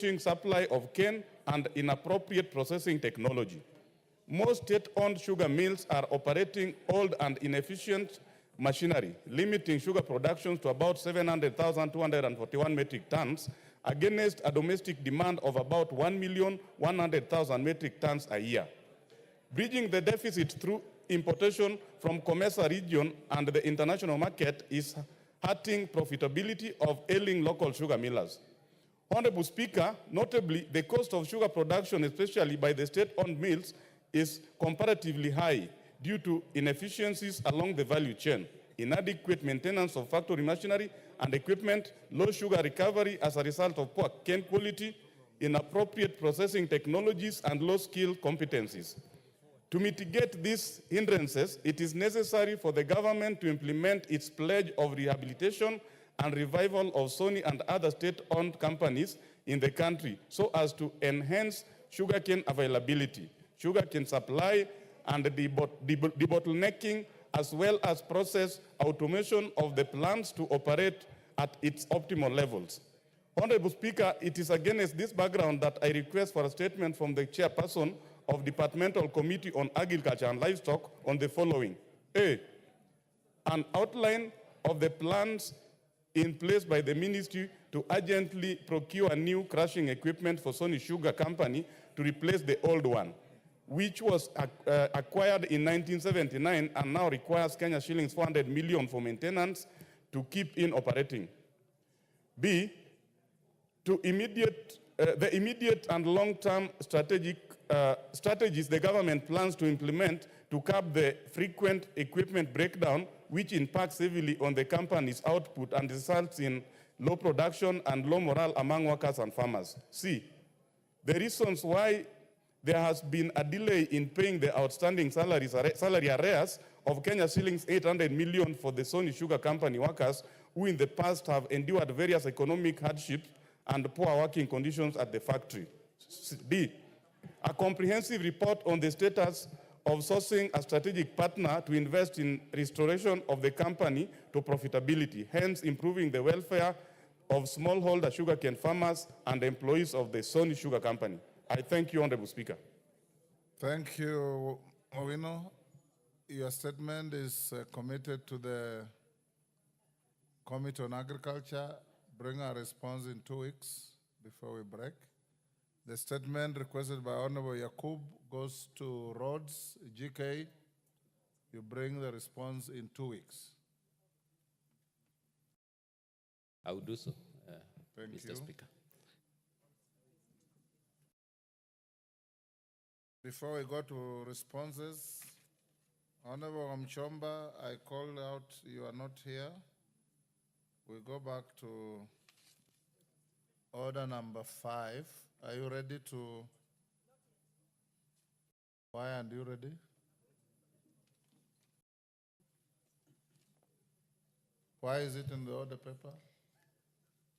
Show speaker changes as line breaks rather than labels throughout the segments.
supply of cane and inappropriate processing technology. Most state-owned sugar mills are operating old and inefficient machinery, limiting sugar production to about 700,241 metric tons against a domestic demand of about 1,100,000 metric tons a year. Bridging the deficit through importation from Comesa region and the international market is hurting profitability of ailing local sugar millers. Honorable Speaker, notably, the cost of sugar production, especially by the state-owned mills, is comparatively high due to inefficiencies along the value chain, inadequate maintenance of factory machinery and equipment, low sugar recovery as a result of poor cane quality, inappropriate processing technologies, and low skill competencies. To mitigate these hindrances, it is necessary for the government to implement its pledge of rehabilitation and revival of Sony and other state-owned companies in the country so as to enhance sugarcane availability, sugarcane supply, and the debottlenecking, as well as process automation of the plants to operate at its optimal levels. Honorable Speaker, it is against this background that I request for a statement from the chairperson of Departmental Committee on Agriculture and Livestock on the following. A, an outline of the plans in place by the ministry to urgently procure new crushing equipment for Sony Sugar Company to replace the old one, which was acquired in 1979 and now requires Kenya shillings 400 million for maintenance to keep in operating. B, to the immediate and long-term strategies the government plans to implement to curb the frequent equipment breakdown, which impacts heavily on the company's output and results in low production and low morale among workers and farmers. C, the reasons why there has been a delay in paying the outstanding salary arrears of Kenya shillings 800 million for the Sony Sugar Company workers who in the past have endured various economic hardships and poor working conditions at the factory. D, a comprehensive report on the status of sourcing a strategic partner to invest in restoration of the company to profitability, hence improving the welfare of smallholder sugarcane farmers and employees of the Sony Sugar Company. I thank you, Honorable Speaker.
Thank you, Owino. Your statement is committed to the Committee on Agriculture. Bring a response in 2 weeks before we break. The statement requested by Honorable Yakub goes to Rhodes, GK. You bring the response in 2 weeks.
I will do so,
Thank
Mr.
you.
Speaker.
Before we go to responses, Honorable Mchomba, I called out, you are not here. We go back to order number 5. Are you ready to? Why aren't you ready? Why is it in the order paper?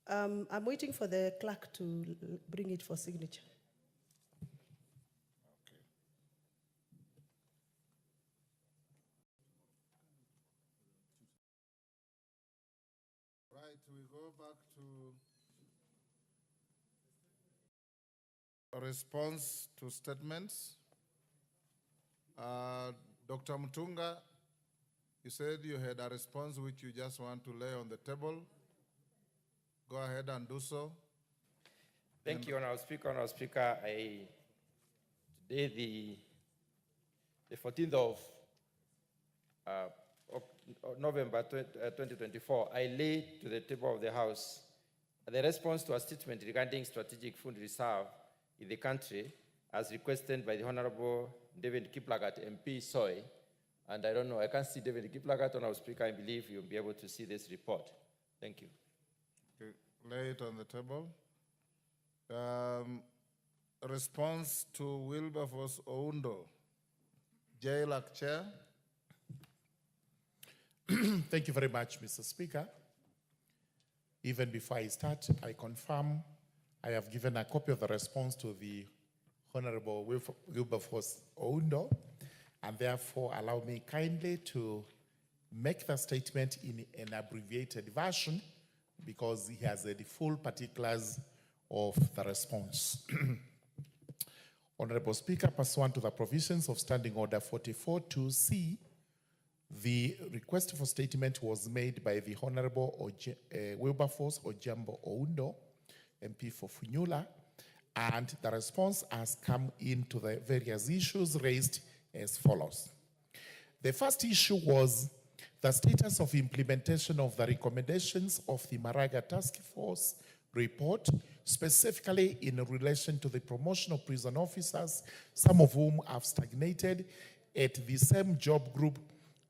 I'm waiting for the clerk to bring it for signature.
Okay. Right, we go back to a response to statements. Dr. Mutunga, you said you had a response which you just want to lay on the table. Go ahead and do so.
Thank you, Honorable Speaker. Honorable Speaker, today, the 14th of November 2024, I laid to the table of the House the response to a statement regarding strategic food reserve in the country as requested by the Honorable David Kiplagat, MP Soy. And I don't know, I can't see David Kiplagat, Honorable Speaker. I believe you'll be able to see this report. Thank you.
Okay, lay it on the table. Response to Wilberforce Oundo. JLAC Chair.
Thank you very much, Mr. Speaker. Even before I start, I confirm I have given a copy of the response to the Honorable Wilberforce Oundo, and therefore allow me kindly to make the statement in an abbreviated version because he has the full particulars of the response. Honorable Speaker, pursuant to the provisions of Standing Order 44-2C, the request for statement was made by the Honorable Wilberforce Ojambo Oundo, MP for Funyula, and the response has come into the various issues raised as follows. The first issue was the status of implementation of the recommendations of the Maraga Task Force report, specifically in relation to the promotion of prison officers, some of whom have stagnated at the same job group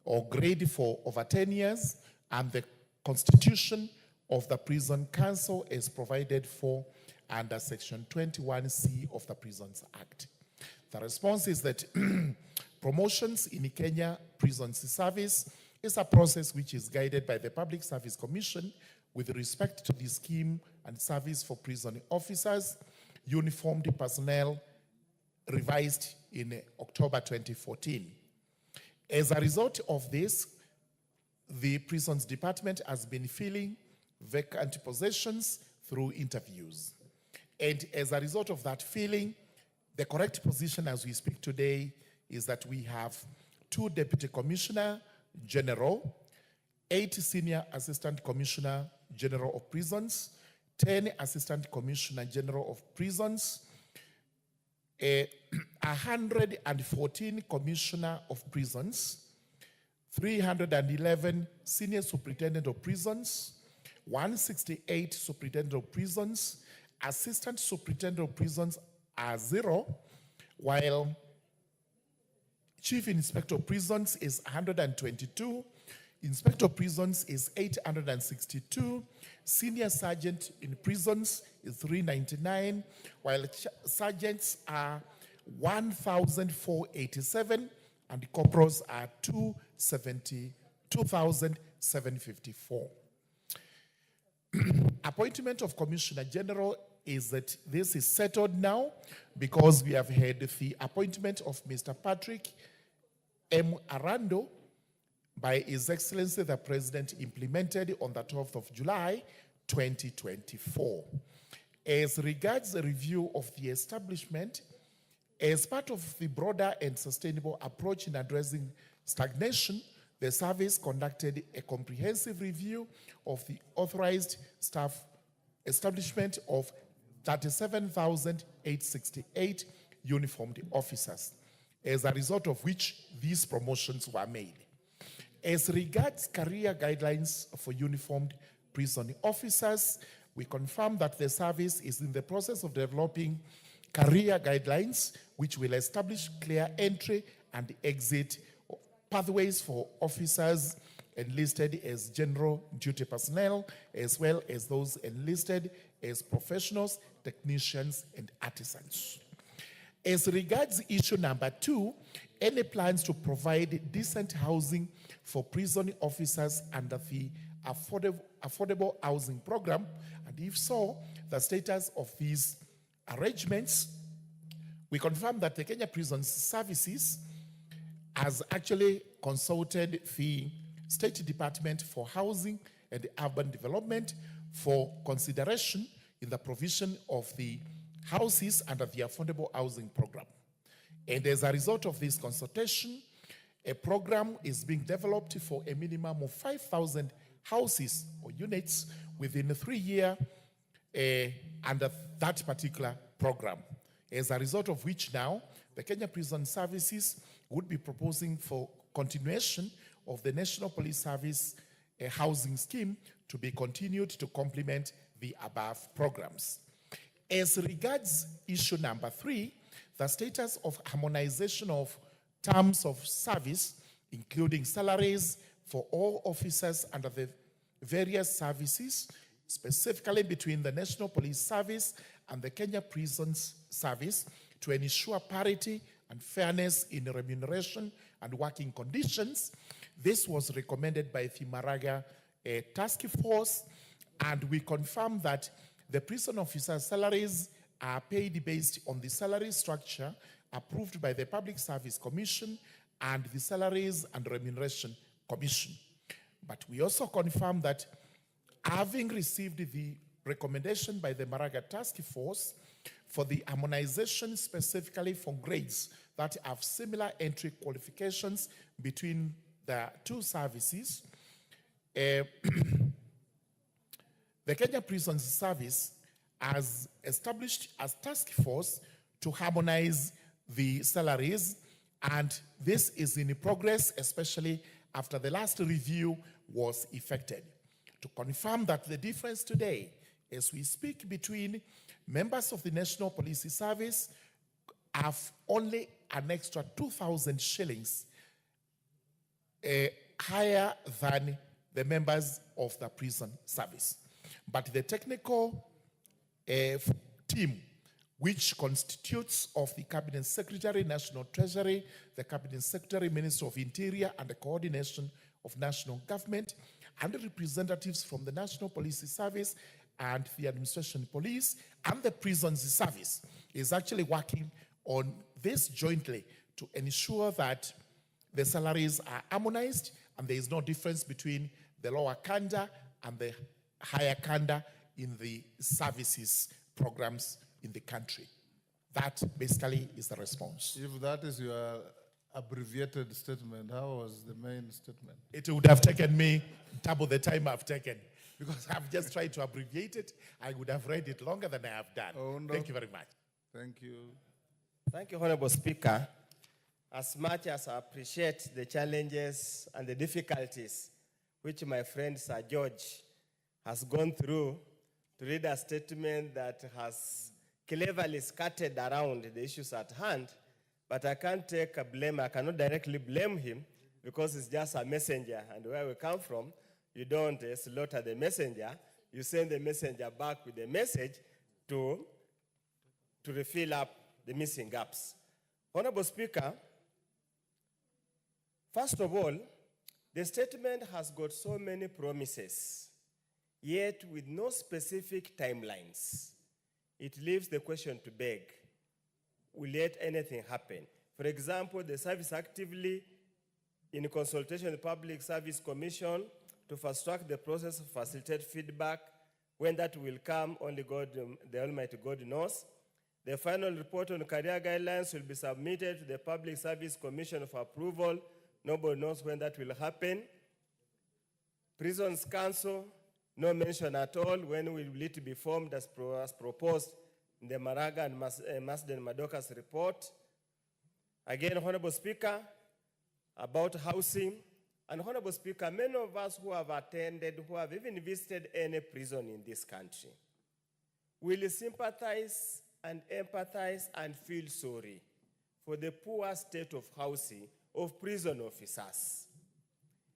or grade for over 10 years, and the constitution of the Prison Council is provided for under Section 21C of the Prisons Act. The response is that promotions in Kenya Prison Service is a process which is guided by the Public Service Commission with respect to the scheme and service for prison officers, uniformed personnel, revised in October 2014. As a result of this, the Prisons Department has been filling vacant positions through interviews. And as a result of that filling, the correct position as we speak today is that we have 2 Deputy Commissioner General, 8 Senior Assistant Commissioner General of Prisons, 10 Assistant Commissioner General of Prisons, 114 Commissioner of Prisons, 311 Senior Superintendent of Prisons, 168 Superintendent of Prisons, Assistant Superintendent of Prisons are 0, while Chief Inspector of Prisons is 122, Inspector of Prisons is 862, Senior Sergeant in Prisons is 399, while Sergeants are 1,487, and Corporals are 2,754. Appointment of Commissioner General is that this is settled now because we have had the appointment of Mr. Patrick M. Arando by His Excellency the President, implemented on the 12th of July 2024. As regards the review of the establishment, as part of the broader and sustainable approach in addressing stagnation, the service conducted a comprehensive review of the authorized staff establishment of 37,868 uniformed officers, as a result of which these promotions were made. As regards career guidelines for uniformed prison officers, we confirm that the service is in the process of developing career guidelines which will establish clear entry and exit pathways for officers enlisted as general duty personnel, as well as those enlisted as professionals, technicians, and artisans. As regards issue number 2, any plans to provide decent housing for prison officers under the affordable housing program, and if so, the status of these arrangements, we confirm that the Kenya Prison Services has actually consulted the State Department for Housing and Urban Development for consideration in the provision of the houses under the affordable housing program. And as a result of this consultation, a program is being developed for a minimum of 5,000 houses or units within a 3-year under that particular program. As a result of which now, the Kenya Prison Services would be proposing for continuation of the National Police Service housing scheme to be continued to complement the above programs. As regards issue number 3, the status of harmonization of terms of service, including salaries for all officers under the various services, specifically between the National Police Service and the Kenya Prisons Service, to ensure parity and fairness in remuneration and working conditions. This was recommended by the Maraga Task Force, and we confirm that the prison officers' salaries are paid based on the salary structure approved by the Public Service Commission and the Salaries and Remuneration Commission. But we also confirm that having received the recommendation by the Maraga Task Force for the harmonization specifically for grades that have similar entry qualifications between the two services. The Kenya Prisons Service has established a task force to harmonize the salaries, and this is in progress, especially after the last review was effected. To confirm that the difference today, as we speak, between members of the National Police Service have only an extra 2,000 shillings higher than the members of the prison service. But the technical team, which constitutes of the Cabinet Secretary, National Treasury, the Cabinet Secretary, Minister of Interior, and the coordination of national government, and the representatives from the National Police Service and the Administration Police and the Prisons Service, is actually working on this jointly to ensure that the salaries are harmonized and there is no difference between the lower kanda and the higher kanda in the services programs in the country. That basically is the response.
If that is your abbreviated statement, how was the main statement?
It would have taken me double the time I've taken, because I've just tried to abbreviate it. I would have read it longer than I have done.
Oh, no.
Thank you very much.
Thank you.
Thank you, Honorable Speaker. As much as I appreciate the challenges and the difficulties which my friend Sir George has gone through to read a statement that has cleverly skirted around the issues at hand, but I can't take a blame. I cannot directly blame him because it's just a messenger. And where we come from, you don't slaughter the messenger. You send the messenger back with the message to refill up the missing gaps. Honorable Speaker, first of all, the statement has got so many promises, yet with no specific timelines. It leaves the question to beg, will yet anything happen? For example, the service actively in consultation with the Public Service Commission to fast-track the process of facilitate feedback. When that will come, only God, the Almighty God knows. The final report on career guidelines will be submitted to the Public Service Commission for approval. Nobody knows when that will happen. Prisons Council, no mention at all. When will it be formed as proposed in the Maraga and Masden Madoka's report? Again, Honorable Speaker, about housing. And Honorable Speaker, many of us who have attended, who have even visited any prison in this country, will sympathize and empathize and feel sorry for the poor state of housing of prison officers.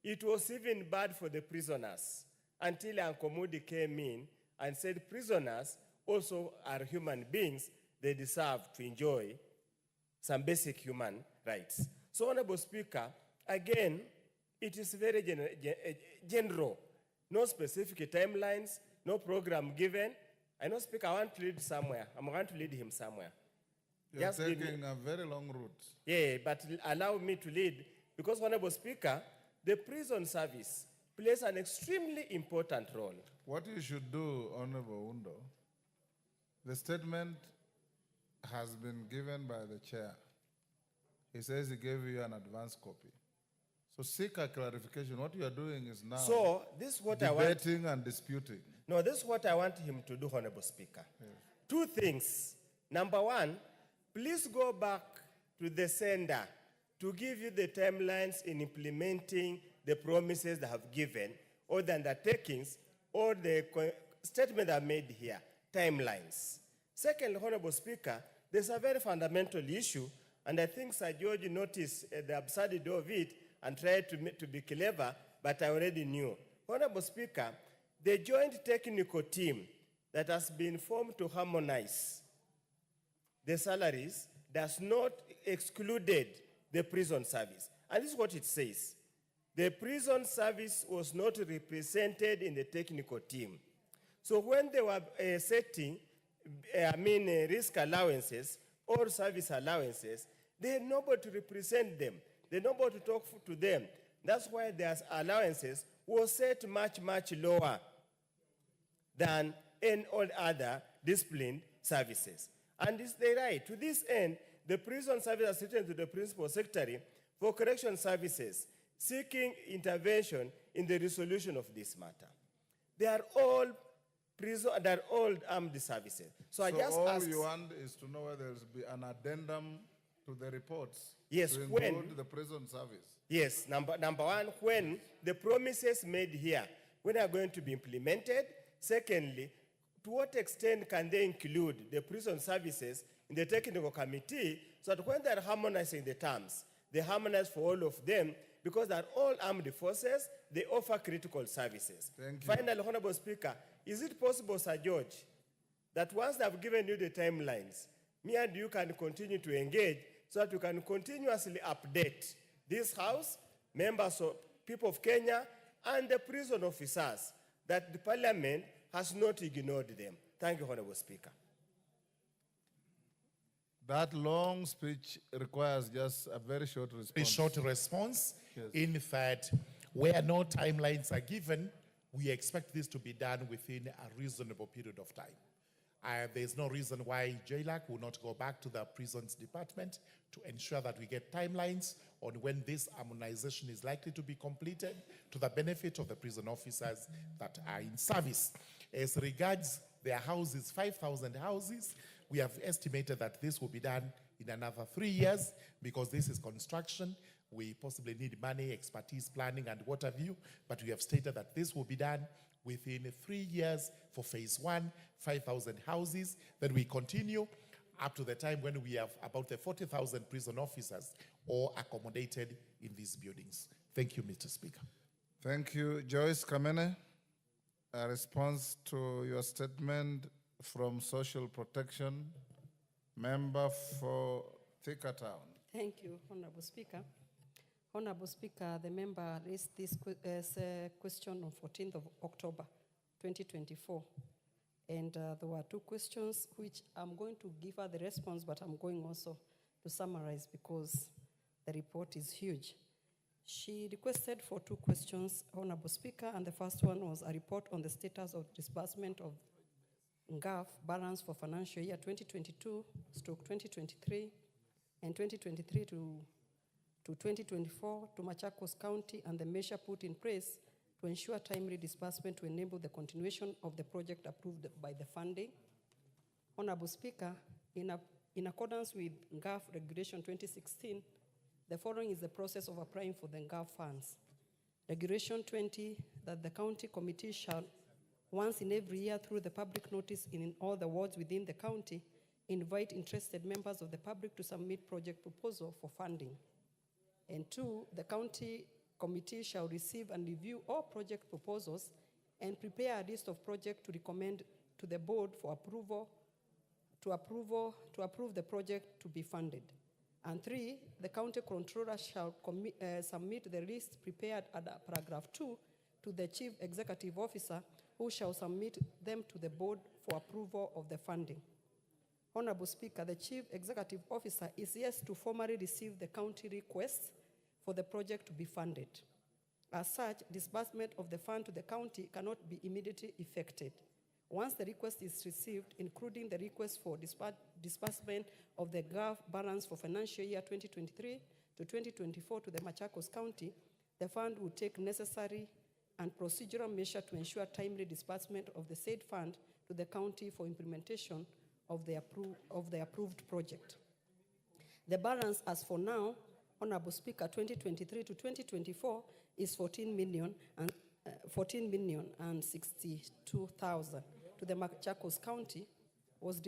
It was even bad for the prisoners until Uncle Moody came in and said prisoners also are human beings. They deserve to enjoy some basic human rights. So, Honorable Speaker, again, it is very general. No specific timelines, no program given. I know, Speaker, I want to lead somewhere. I'm going to lead him somewhere.
You're taking a very long route.
Yeah, but allow me to lead, because, Honorable Speaker, the prison service plays an extremely important role.
What you should do, Honorable Undo, the statement has been given by the chair. He says he gave you an advance copy. So seek a clarification. What you are doing is now
So this is what I want.
debating and disputing.
No, this is what I want him to do, Honorable Speaker.
Yes.
Two things. Number one, please go back to the sender to give you the timelines in implementing the promises they have given, or the undertakings, or the statement I made here, timelines. Second, Honorable Speaker, there's a very fundamental issue, and I think Sir George noticed the absurdity of it and tried to be clever, but I already knew. Honorable Speaker, the joint technical team that has been formed to harmonize the salaries does not exclude the prison service. And this is what it says. The prison service was not represented in the technical team. So when they were setting, risk allowances or service allowances, they had nobody to represent them. They had nobody to talk to them. That's why their allowances were set much, much lower than
and all other disciplined services. And they write, to this end, the prison service has written to the Principal Secretary for Correction Services, seeking intervention in the resolution of this matter. They are all armed services. So I just
all
ask,
you want is to know whether there will be an addendum to the reports
Yes,
to
when-
include the prison service.
yes, number one, when the promises made here, when are going to be implemented? Secondly, to what extent can they include the prison services in the technical committee so that when they're harmonizing the terms, they harmonize for all of them because they're all armed forces, they offer critical services.
Thank you.
Finally, Honorable Speaker, is it possible, Sir George, that once they've given you the timelines, me and you can continue to engage so that you can continuously update this House, members of people of Kenya, and the prison officers that the Parliament has not ignored them. Thank you, Honorable Speaker.
That long speech requires just a very short response.
A short response.
Yes.
In fact, where no timelines are given, we expect this to be done within a reasonable period of time. There's no reason why JLAC will not go back to the prisons department to ensure that we get timelines on when this harmonization is likely to be completed to the benefit of the prison officers that are in service. As regards their houses, 5,000 houses, we have estimated that this will be done in another 3 years because this is construction. We possibly need money, expertise, planning, and what have you, but we have stated that this will be done within 3 years for phase 1, 5,000 houses. Then we continue up to the time when we have about the 40,000 prison officers all accommodated in these buildings. Thank you, Mr. Speaker.
Thank you. Joyce Kamene, a response to your statement from Social Protection, member for Thika Town.
Thank you, Honorable Speaker. Honorable Speaker, the member raised this question on 14th of October, 2024. And there were two questions which I'm going to give her the response, but I'm going also to summarize because the report is huge. She requested for two questions, Honorable Speaker, and the first one was a report on the status of disbursement of NGAAF balance for financial year 2022/2023 and 2023 to 2024 to Machakos County and the measure put in place to ensure timely disbursement to enable the continuation of the project approved by the funding. Honorable Speaker, in accordance with NGAAF Regulation 2016, the following is the process of applying for the NGAAF funds. Regulation 20, that the county committee shall, once in every year through the public notice in all the wards within the county, invite interested members of the public to submit project proposal for funding. And 2, the county committee shall receive and review all project proposals and prepare a list of projects to recommend to the board for approval to approve the project to be funded. And 3, the county controller shall submit the list prepared at paragraph 2 to the chief executive officer, who shall submit them to the board for approval of the funding. Honorable Speaker, the chief executive officer is yet to formally receive the county request for the project to be funded. As such, disbursement of the fund to the county cannot be immediately effected. Once the request is received, including the request for disbursement of the NGAAF balance for financial year 2023 to 2024 to the Machakos County, the fund will take necessary and procedural measure to ensure timely disbursement of the said fund to the county for implementation of the approved project. The balance as for now, Honorable Speaker, 2023 to 2024 is 14,062,000 to the Machakos County, was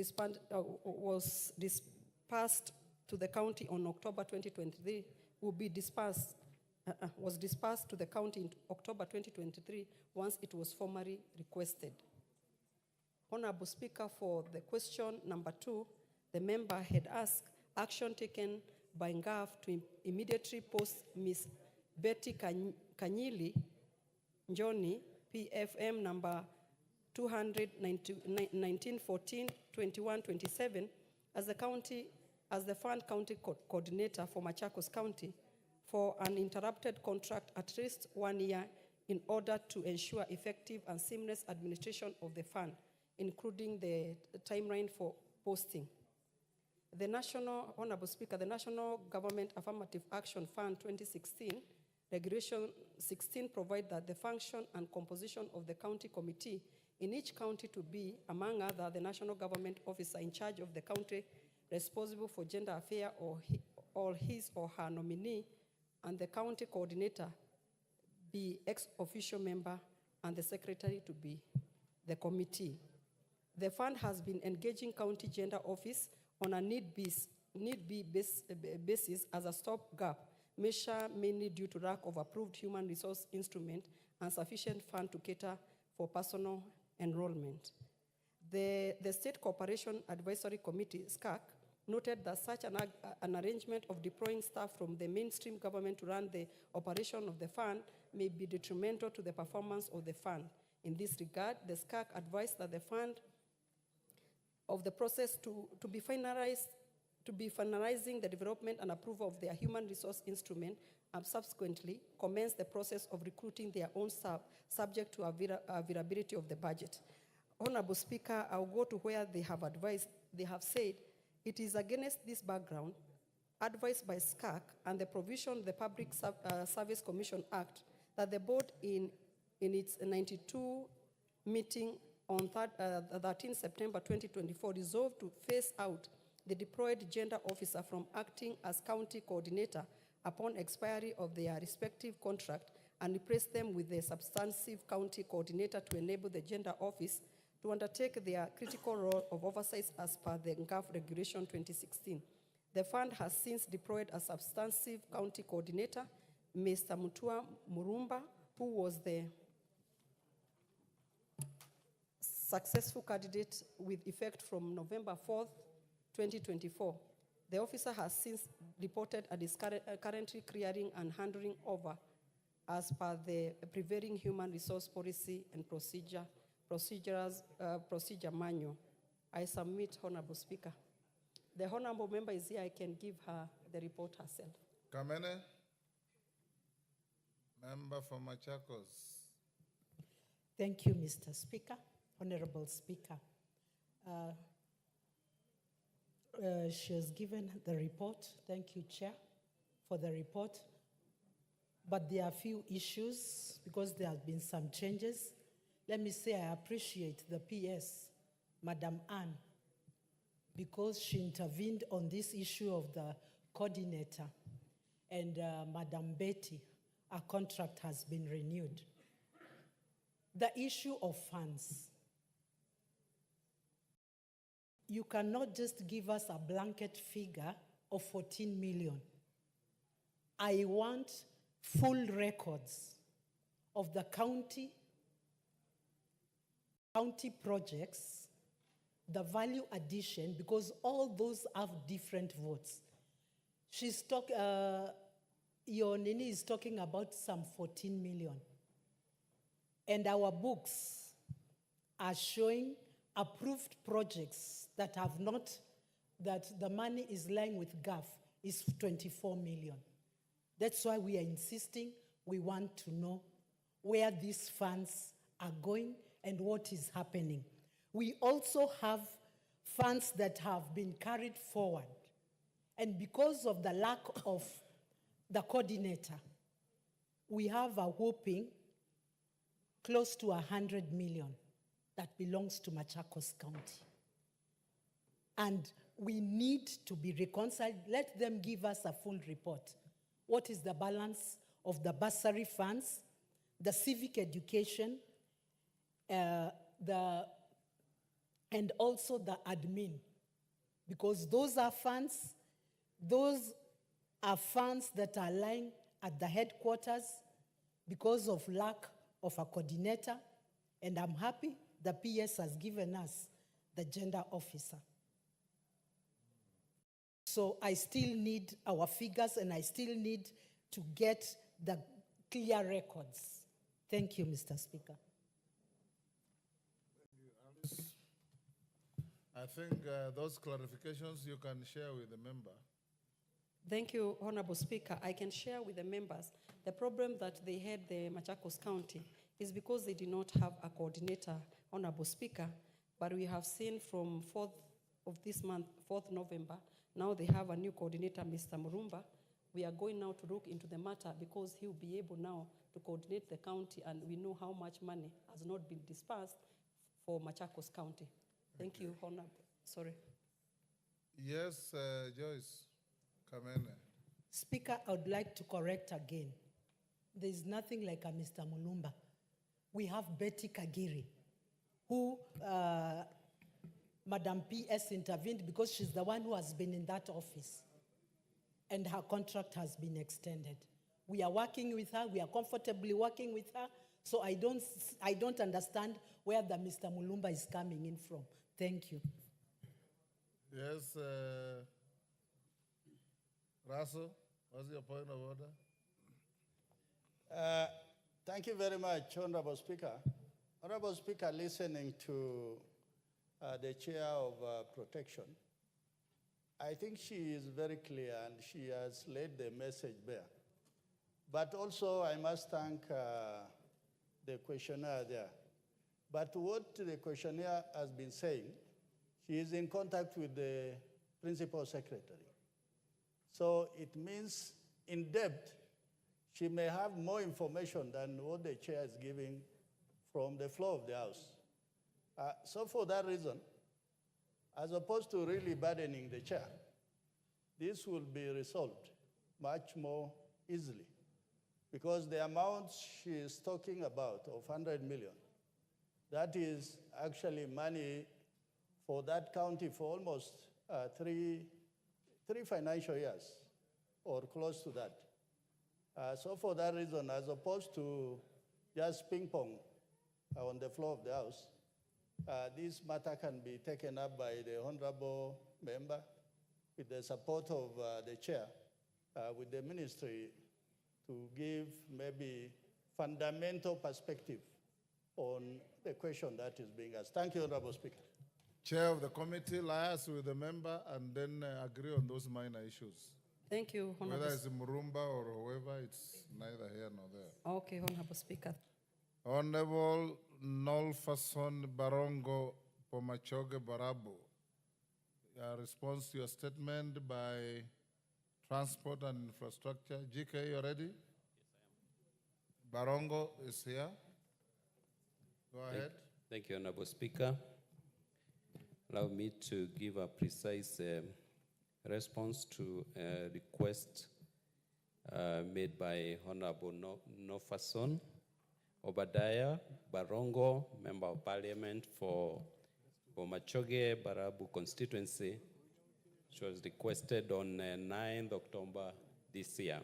disbursed to the county on October 2023, was disbursed to the county in October 2023 once it was formally requested. Honorable Speaker, for the question number 2, the member had asked action taken by NGAAF to immediately post Ms. Betty Kanyili Njoni, PFM number 21914-2127, as the fund county coordinator for Machakos County for an interrupted contract at least 1 year in order to ensure effective and seamless administration of the fund, including the timeline for posting. Honorable Speaker, the National Government Affirmative Action Fund 2016, Regulation 16 provide that the function and composition of the county committee in each county to be, among other, the national government officer in charge of the county responsible for gender affairs or his or her nominee, and the county coordinator be ex-officio member, and the secretary to be the committee. The fund has been engaging county gender office on a need-be basis as a stopgap measure, mainly due to lack of approved human resource instrument and sufficient fund to cater for personal enrollment. The State Cooperation Advisory Committee, SCAC, noted that such an arrangement of deploying staff from the mainstream government to run the operation of the fund may be detrimental to the performance of the fund. In this regard, the SCAC advised that the fund of the process to be finalizing the development and approval of their human resource instrument, and subsequently commence the process of recruiting their own staff, subject to availability of the budget. Honorable Speaker, I'll go to where they have advised. They have said, it is against this background, advised by SCAC and the provision of the Public Service Commission Act, that the board in its 92 meeting on 13 September 2024 resolved to phase out the deployed gender officer from acting as county coordinator upon expiry of their respective contract and replace them with a substantive county coordinator to enable the gender office to undertake their critical role of oversight as per the NGAAF Regulation 2016. The fund has since deployed a substantive county coordinator, Mr. Mutua Murumba, who was the successful candidate with effect from November 4th, 2024. The officer has since reported and is currently clearing and handing over as per the prevailing human resource policy and procedure manual. I submit, Honorable Speaker. The Honorable member is here. I can give her the report herself.
Kamene, member for Machakos.
Thank you, Mr. Speaker. Honorable Speaker. She has given the report. Thank you, Chair, for the report. But there are a few issues because there have been some changes. Let me say I appreciate the PS, Madam Anne, because she intervened on this issue of the coordinator. And Madam Betty, our contract has been renewed. The issue of funds. You cannot just give us a blanket figure of 14 million. I want full records of the county projects, the value addition, because all those have different votes. Your Nini is talking about some 14 million. And our books are showing approved projects that have not, that the money is lying with GAF is 24 million. That's why we are insisting, we want to know where these funds are going and what is happening. We also have funds that have been carried forward. And because of the lack of the coordinator, we have a whopping close to 100 million that belongs to Machakos County. And we need to be reconciled. Let them give us a full report. What is the balance of the bursary funds, the civic education, and also the admin? Because those are funds that are lying at the headquarters because of lack of a coordinator. And I'm happy the PS has given us the gender officer. So I still need our figures and I still need to get the clear records. Thank you, Mr. Speaker.
I think those clarifications you can share with the member.
Thank you, Honorable Speaker. I can share with the members the problem that they had the Machakos County is because they did not have a coordinator, Honorable Speaker. But we have seen from 4th of this month, 4th November, now they have a new coordinator, Mr. Murumba. We are going now to look into the matter because he will be able now to coordinate the county, and we know how much money has not been dispersed for Machakos County. Thank you, Honorable. Sorry.
Yes, Joyce, Kamene.
Speaker, I would like to correct again. There is nothing like a Mr. Mulumba. We have Betty Kagiri, who Madam P.S. intervened because she's the one who has been in that office, and her contract has been extended. We are working with her. We are comfortably working with her. So I don't understand where the Mr. Mulumba is coming in from. Thank you.
Yes, Russell, what's your point of order?
Thank you very much, Honorable Speaker. Honorable Speaker, listening to the Chair of Protection, I think she is very clear and she has laid the message bare. But also, I must thank the questionnaire there. But what the questionnaire has been saying, she is in contact with the Principal Secretary. So it means in depth, she may have more information than what the chair is giving from the floor of the House. So for that reason, as opposed to really burdening the chair, this will be resolved much more easily because the amount she is talking about of 100 million, that is actually money for that county for almost three financial years or close to that. So for that reason, as opposed to just ping pong on the floor of the House, this matter can be taken up by the honorable member with the support of the chair, with the ministry to give maybe fundamental perspective on the question that is being asked. Thank you, Honorable Speaker.
Chair of the committee, liaise with the member and then agree on those minor issues.
Thank you, Honorable.
Whether it's Murumba or whoever, it's neither here nor there.
Okay, Honorable Speaker.
Honorable Nolfason Barongo Pomachoge Barabu. A response to your statement by Transport and Infrastructure. GK, you ready? Yes, I am. Barongo is here. Go ahead.
Thank you, Honorable Speaker. Allow me to give a precise response to a request made by Honorable Nofason Obadiah Barongo, Member of Parliament for Bomachoge Barabu constituency, which was requested on 9th October this year.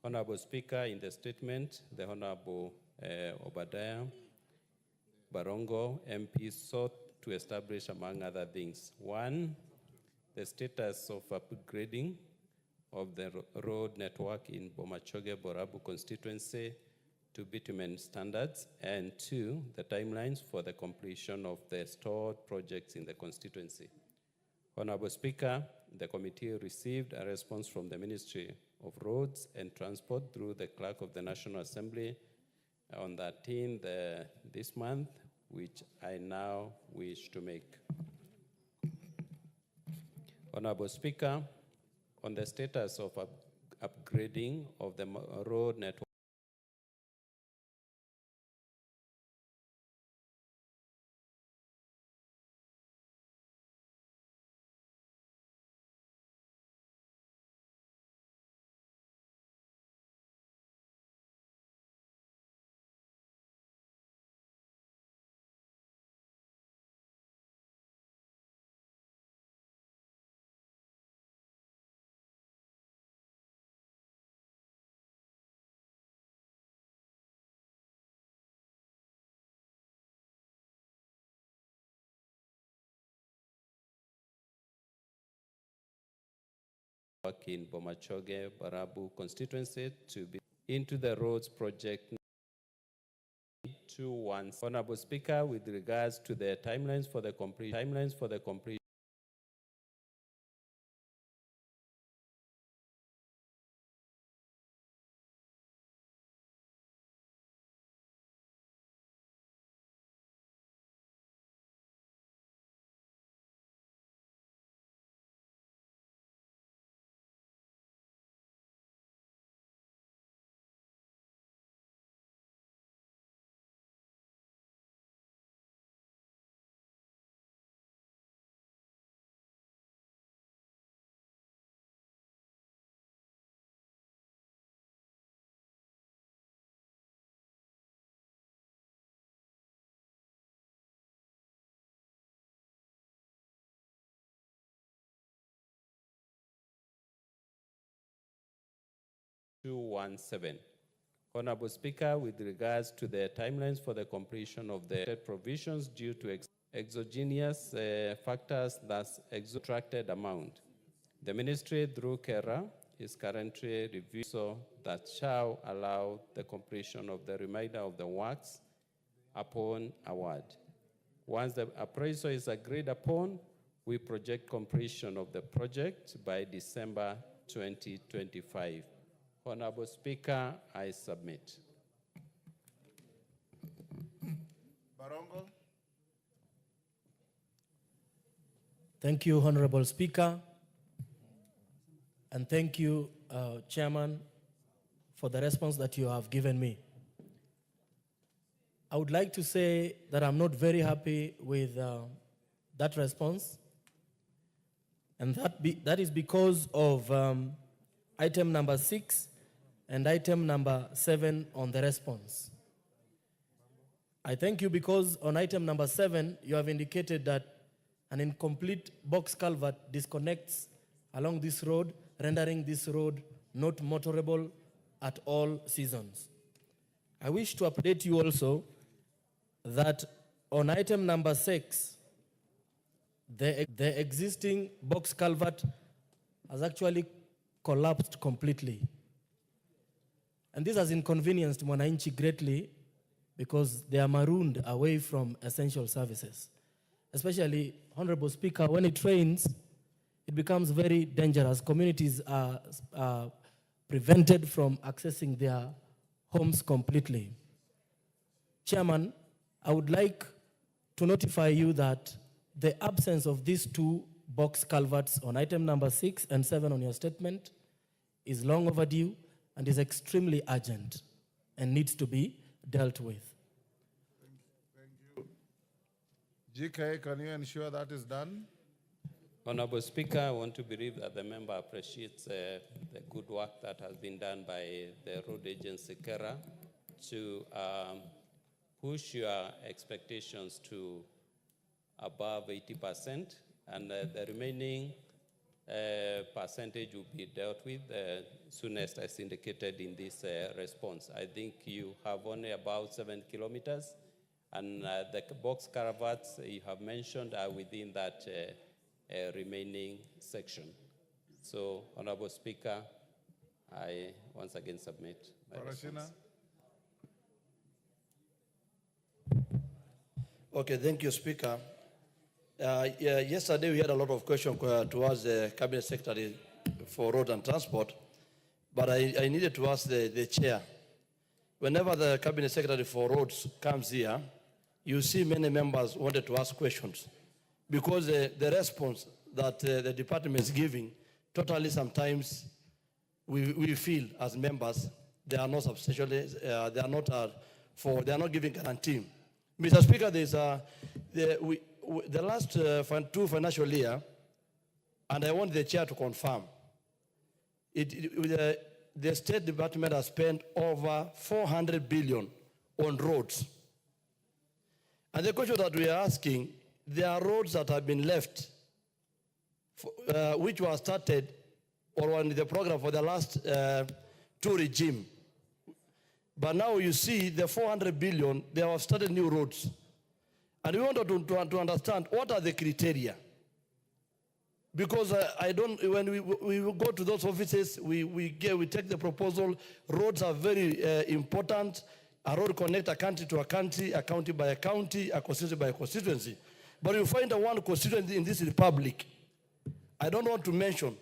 Honorable Speaker, in the statement, the Honorable Obadiah Barongo MP sought to establish, among other things, one, the status of upgrading of the road network in Bomachoge Borabu constituency to bitumen standards, and two, the timelines for the completion of the stored projects in the constituency. Honorable Speaker, the committee received a response from the Ministry of Roads and Transport through the Clerk of the National Assembly on 13th this month, which I now wish to make. Honorable Speaker, on the status of upgrading of the road network in Bomachoge Barabu constituency to be into the roads project 21. Honorable Speaker, with regards to the timelines for the complete 217. Honorable Speaker, with regards to the timelines for the completion of the provisions due to exogenous factors, thus extracted amount, the ministry through KERA is currently reviewing so that shall allow the completion of the remainder of the works upon award. Once the appraisal is agreed upon, we project completion of the project by December 2025. Honorable Speaker, I submit.
Barongo.
Thank you, Honorable Speaker. And thank you, Chairman, for the response that you have given me. I would like to say that I'm not very happy with that response. And that is because of item number 6 and item number 7 on the response. I thank you because on item number 7, you have indicated that an incomplete box culvert disconnects along this road, rendering this road not motorable at all seasons. I wish to update you also that on item number 6, the existing box culvert has actually collapsed completely. And this has inconvenienced Mwananchi greatly because they are marooned away from essential services. Especially, Honorable Speaker, when it rains, it becomes very dangerous. Communities are prevented from accessing their homes completely. Chairman, I would like to notify you that the absence of these 2 box culverts on item number 6 and 7 on your statement is long overdue and is extremely urgent and needs to be dealt with.
Thank you. GK, can you ensure that is done?
Honorable Speaker, I want to believe that the member appreciates the good work that has been done by the road agency KERA to push your expectations to above 80%, and the remaining percentage will be dealt with soonest as indicated in this response. I think you have only about 7 kilometers, and the box culverts you have mentioned are within that remaining section. So, Honorable Speaker, I once again submit my response.
Okay, thank you, Speaker. Yesterday we had a lot of questions towards the Cabinet Secretary for Road and Transport, but I needed to ask the Chair. Whenever the Cabinet Secretary for Roads comes here, you see many members wanted to ask questions because the response that the department is giving, totally sometimes we feel as members, they are not substantially, they are not giving guarantee. Mr. Speaker, there's the last 2 financial year, and I want the Chair to confirm, the State Department has spent over 400 billion on roads. And the question that we are asking, there are roads that have been left, which were started or on the program for the last 2 regime. But now you see the 400 billion, they have started new roads. And we wanted to understand what are the criteria. Because when we go to those offices, we take the proposal. Roads are very important. A road connects a country to a country, a county by a county, a constituency by a constituency. But you find one constituency in this republic, I don't want to mention,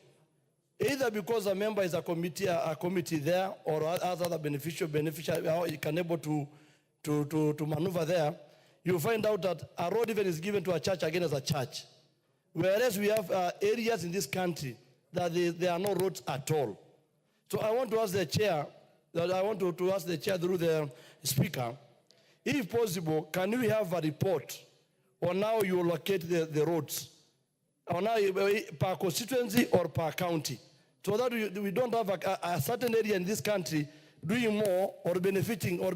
either because a member is a committee there, or other beneficiary can able to maneuver there. You find out that a road even is given to a church again as a church. Whereas we have areas in this country that there are no roads at all. So I want to ask the Chair, to ask the Chair through the Speaker, if possible, can we have a report on how you locate the roads? On how per constituency or per county? So that we don't have a certain area in this country doing more or benefiting or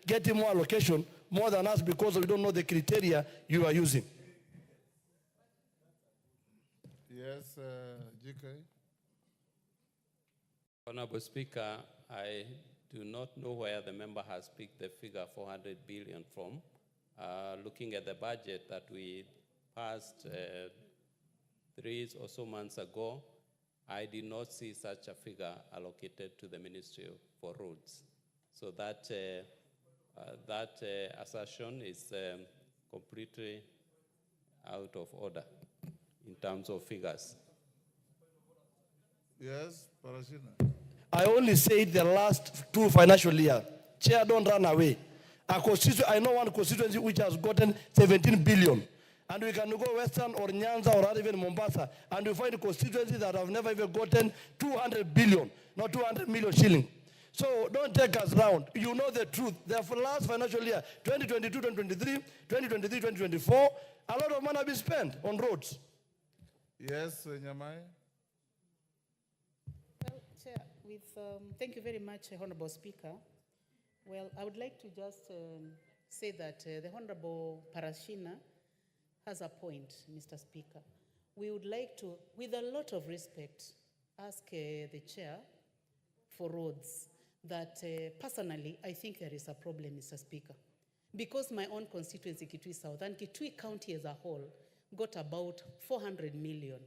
getting more allocation more than us because we don't know the criteria you are using.
Yes, GK.
Honorable Speaker, I do not know where the member has picked the figure 400 billion from. Looking at the budget that we passed 3 or so months ago, I did not see such a figure allocated to the Ministry for Roads. So that assertion is completely out of order in terms of figures.
Yes, Parashina.
I only said the last 2 financial years. Chair, don't run away. I know one constituency which has gotten 17 billion. And we can go Western or Nyanza or even Mombasa, and we find constituencies that have never even gotten 200 billion, not 200 million shilling. So don't take us round. You know the truth. The last financial year, 2022, 2023, 2023, 2024, a lot of money has been spent on roads.
Yes, Nyamai.
Well, Chair, thank you very much, Honorable Speaker. Well, I would like to just say that the Honorable Parashina has a point, Mr. Speaker. We would like to, with a lot of respect, ask the Chair for roads that personally, I think there is a problem, Mr. Speaker. Because my own constituency, Kitui South, and Kitui County as a whole, got about 400 million.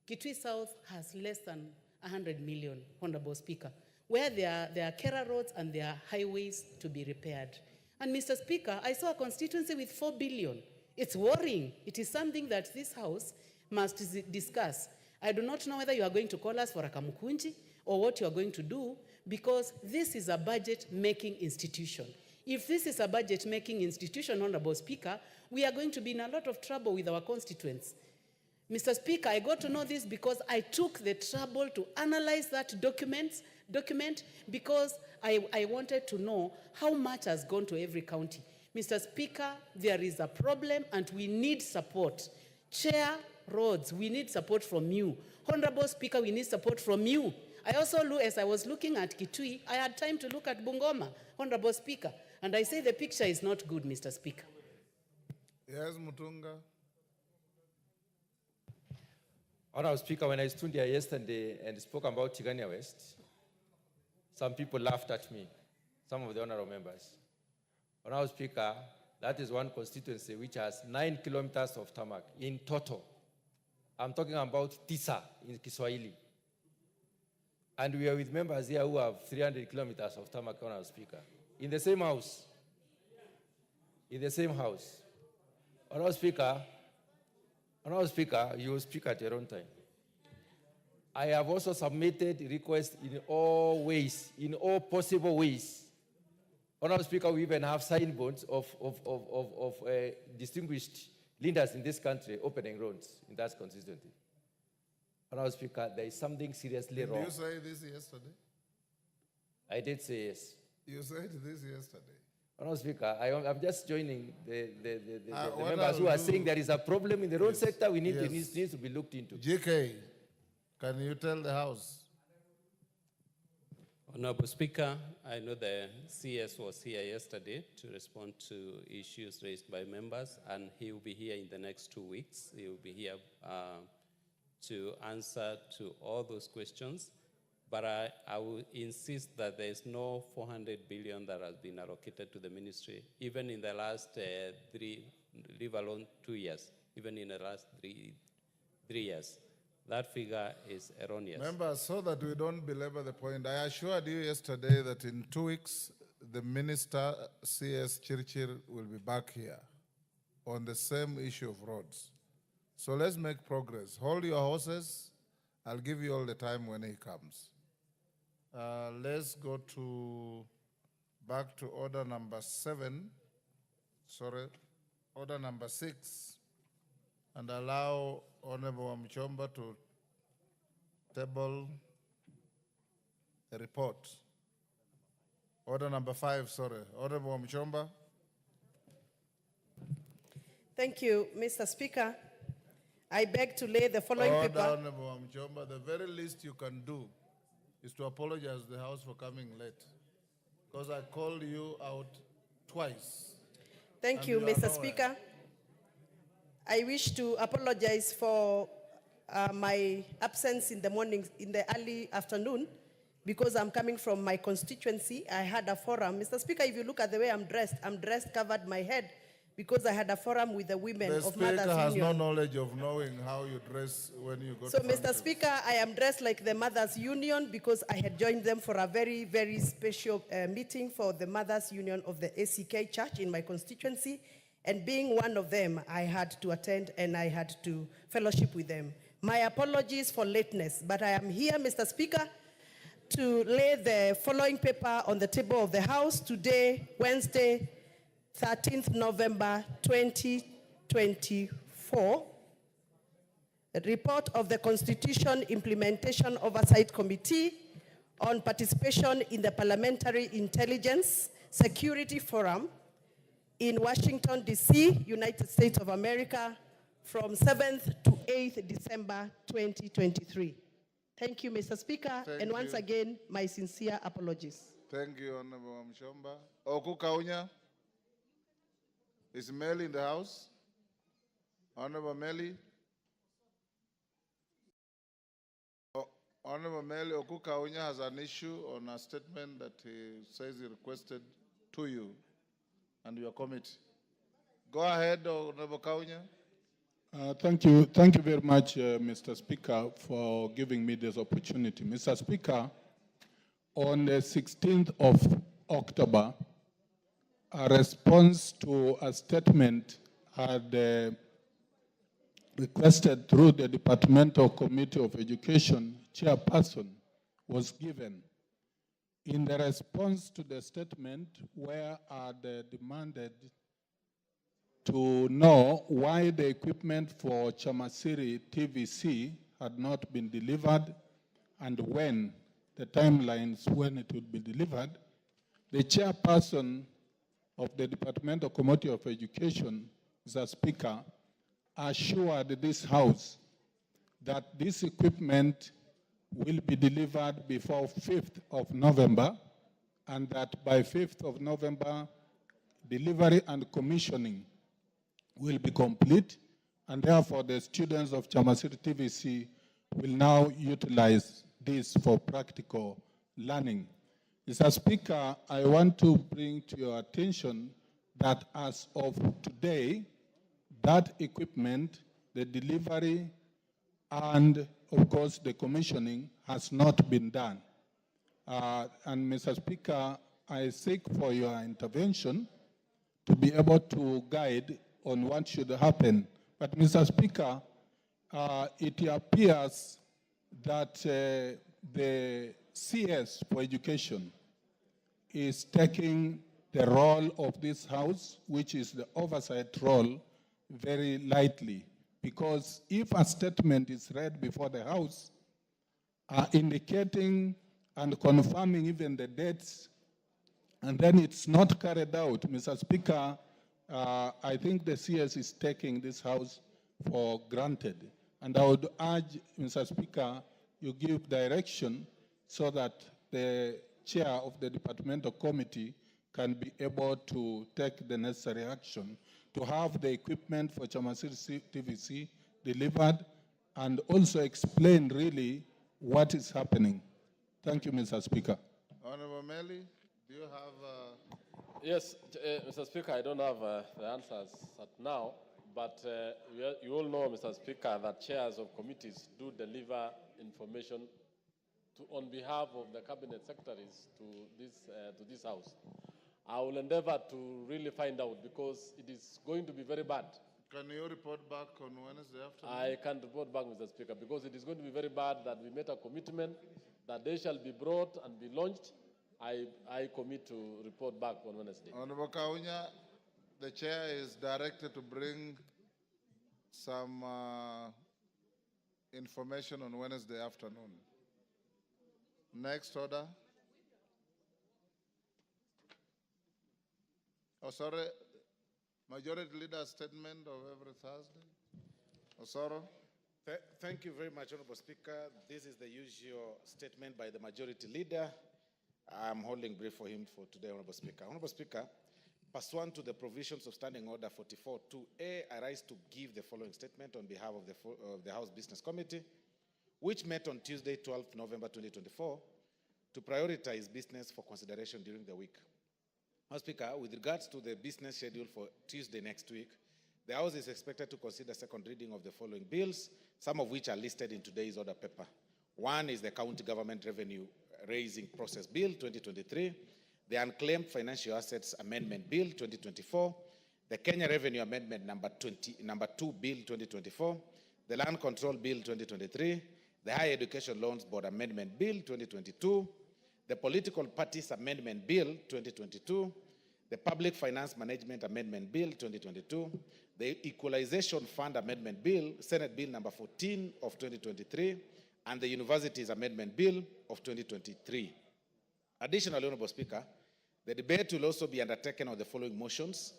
Kitui South has less than 100 million, Honorable Speaker, where there are Kera roads and there are highways to be repaired. And Mr. Speaker, I saw a constituency with 4 billion. It's worrying. It is something that this House must discuss. I do not know whether you are going to call us for a kamukunji or what you are going to do, because this is a budget-making institution. If this is a budget-making institution, Honorable Speaker, we are going to be in a lot of trouble with our constituents. Mr. Speaker, I got to know this because I took the trouble to analyze that document because I wanted to know how much has gone to every county. Mr. Speaker, there is a problem and we need support. Chair, roads, we need support from you. Honorable Speaker, we need support from you. I also, as I was looking at Kitui, I had time to look at Bungoma, Honorable Speaker, and I say the picture is not good, Mr. Speaker.
Yes, Mutunga.
Honorable Speaker, when I stood here yesterday and spoke about Tigania West, some people laughed at me, some of the honorable members. Honorable Speaker, that is one constituency which has 9 kilometers of tarmac in total. I'm talking about Tisa in Kiswahili. And we are with members here who have 300 kilometers of tarmac, Honorable Speaker. In the same house. In the same house. Honorable Speaker, you will speak at your own time. I have also submitted requests in all ways, in all possible ways. Honorable Speaker, we even have signboards of distinguished leaders in this country opening roads in that constituency. Honorable Speaker, there is something seriously wrong.
Did you say this yesterday?
I did say yes.
You said this yesterday.
Honorable Speaker, I'm just joining the members who are saying there is a problem in the road sector. We need needs to be looked into.
GK, can you tell the House?
Honorable Speaker, I know the CS was here yesterday to respond to issues raised by members, and he will be here in the next 2 weeks. He will be here to answer to all those questions. But I will insist that there is no 400 billion that has been allocated to the ministry, even in the last leave alone 2 years, even in the last three years. That figure is erroneous.
Members, so that we don't belabor the point, I assured you yesterday that in 2 weeks, the Minister, CS Chirchir, will be back here on the same issue of roads. So let's make progress. Hold your horses. I'll give you all the time when he comes. Let's go back to order number 6, and allow Honorable Mchomba to table a report. Order number 5, Honorable Mchomba.
Thank you, Mr. Speaker. I beg to lay the following paper.
Honorable Mchomba, the very least you can do is to apologize to the House for coming late, because I called you out twice.
Thank you, Mr. Speaker. I wish to apologize for my absence in the morning, in the early afternoon, because I'm coming from my constituency. I had a forum. Mr. Speaker, if you look at the way I'm dressed, covered my head, because I had a forum with the women
The
of
speaker
Mothers
has no
Union.
knowledge of knowing how you dress when you go
So,
to
Mr.
functions.
Speaker, I am dressed like the Mothers Union because I had joined them for a very, very special meeting for the Mothers Union of the ACK Church in my constituency. And being one of them, I had to attend and I had to fellowship with them. My apologies for lateness, but I am here, Mr. Speaker, to lay the following paper on the table of the House today, Wednesday, 13th November 2024. A report of the Constitution Implementation Oversight Committee on participation in the Parliamentary Intelligence Security Forum in Washington, D.C., United States of America, from 7th to 8th December 2023. Thank you, Mr. Speaker, and once again, my sincere apologies.
Thank you, Honorable Mshomba. Oku Kaunya? Is Meli in the house? Honorable Meli? Honorable Meli, Oku Kaunya has an issue on a statement that he says he requested to you and your committee. Go ahead, Honorable Kaunya.
Thank you very much, Mr. Speaker, for giving me this opportunity. Mr. Speaker, on the 16th of October, a response to a statement had requested through the Departmental Committee of Education chairperson was given. In the response to the statement, where they demanded to know why the equipment for Chamasiri TVC had not been delivered and when, the timelines when it would be delivered, the chairperson of the Departmental Committee of Education, Mr. Speaker, assured this House that this equipment will be delivered before 5th of November and that by 5th of November, delivery and commissioning will be complete, and therefore the students of Chamasiri TVC will now utilize this for practical learning. Mr. Speaker, I want to bring to your attention that as of today, that equipment, the delivery, and of course the commissioning has not been done. And Mr. Speaker, I seek for your intervention to be able to guide on what should happen. But Mr. Speaker, it appears that the CS for education is taking the role of this House, which is the oversight role, very lightly. Because if a statement is read before the House, indicating and confirming even the dates, and then it's not carried out, Mr. Speaker, I think the CS is taking this House for granted. And I would urge, Mr. Speaker, you give direction so that the chair of the departmental committee can be able to take the necessary action to have the equipment for Chamasiri TVC delivered and also explain really what is happening. Thank you, Mr. Speaker.
Honorable Meli, do you have...
Yes, Mr. Speaker, I don't have the answers at now, but you all know, Mr. Speaker, that chairs of committees do deliver information on behalf of the cabinet secretaries to this House. I will endeavor to really find out because it is going to be very bad.
Can you report back on Wednesday afternoon?
I can't report back, Mr. Speaker, because it is going to be very bad that we made a commitment that they shall be brought and be launched. I commit to report back on Wednesday.
Honorable Kaunya, the chair is directed to bring some information on Wednesday afternoon. Next order. Oh, sorry. Majority Leader statement of every Thursday. Osoro.
Thank you very much, Honorable Speaker. This is the usual statement by the Majority Leader. I'm holding brief for him for today, Honorable Speaker. Honorable Speaker, pursuant to the provisions of Standing Order 44.2a, I rise to give the following statement on behalf of the House Business Committee, which met on Tuesday, 12th November 2024, to prioritize business for consideration during the week. House Speaker, with regards to the business schedule for Tuesday next week, the House is expected to consider second reading of the following bills, some of which are listed in today's order paper. One is the County Government Revenue Raising Process Bill 2023, the Unclaimed Financial Assets Amendment Bill 2024, the Kenya Revenue Amendment number 2 Bill 2024, the Land Control Bill 2023, the Higher Education Loans Board Amendment Bill 2022, the Political Parties Amendment Bill 2022, the Public Finance Management Amendment Bill 2022, the Equalization Fund Amendment Bill, Senate Bill number 14 of 2023, and the Universities Amendment Bill of 2023. Additionally, Honorable Speaker, the debate will also be undertaken on the following motions,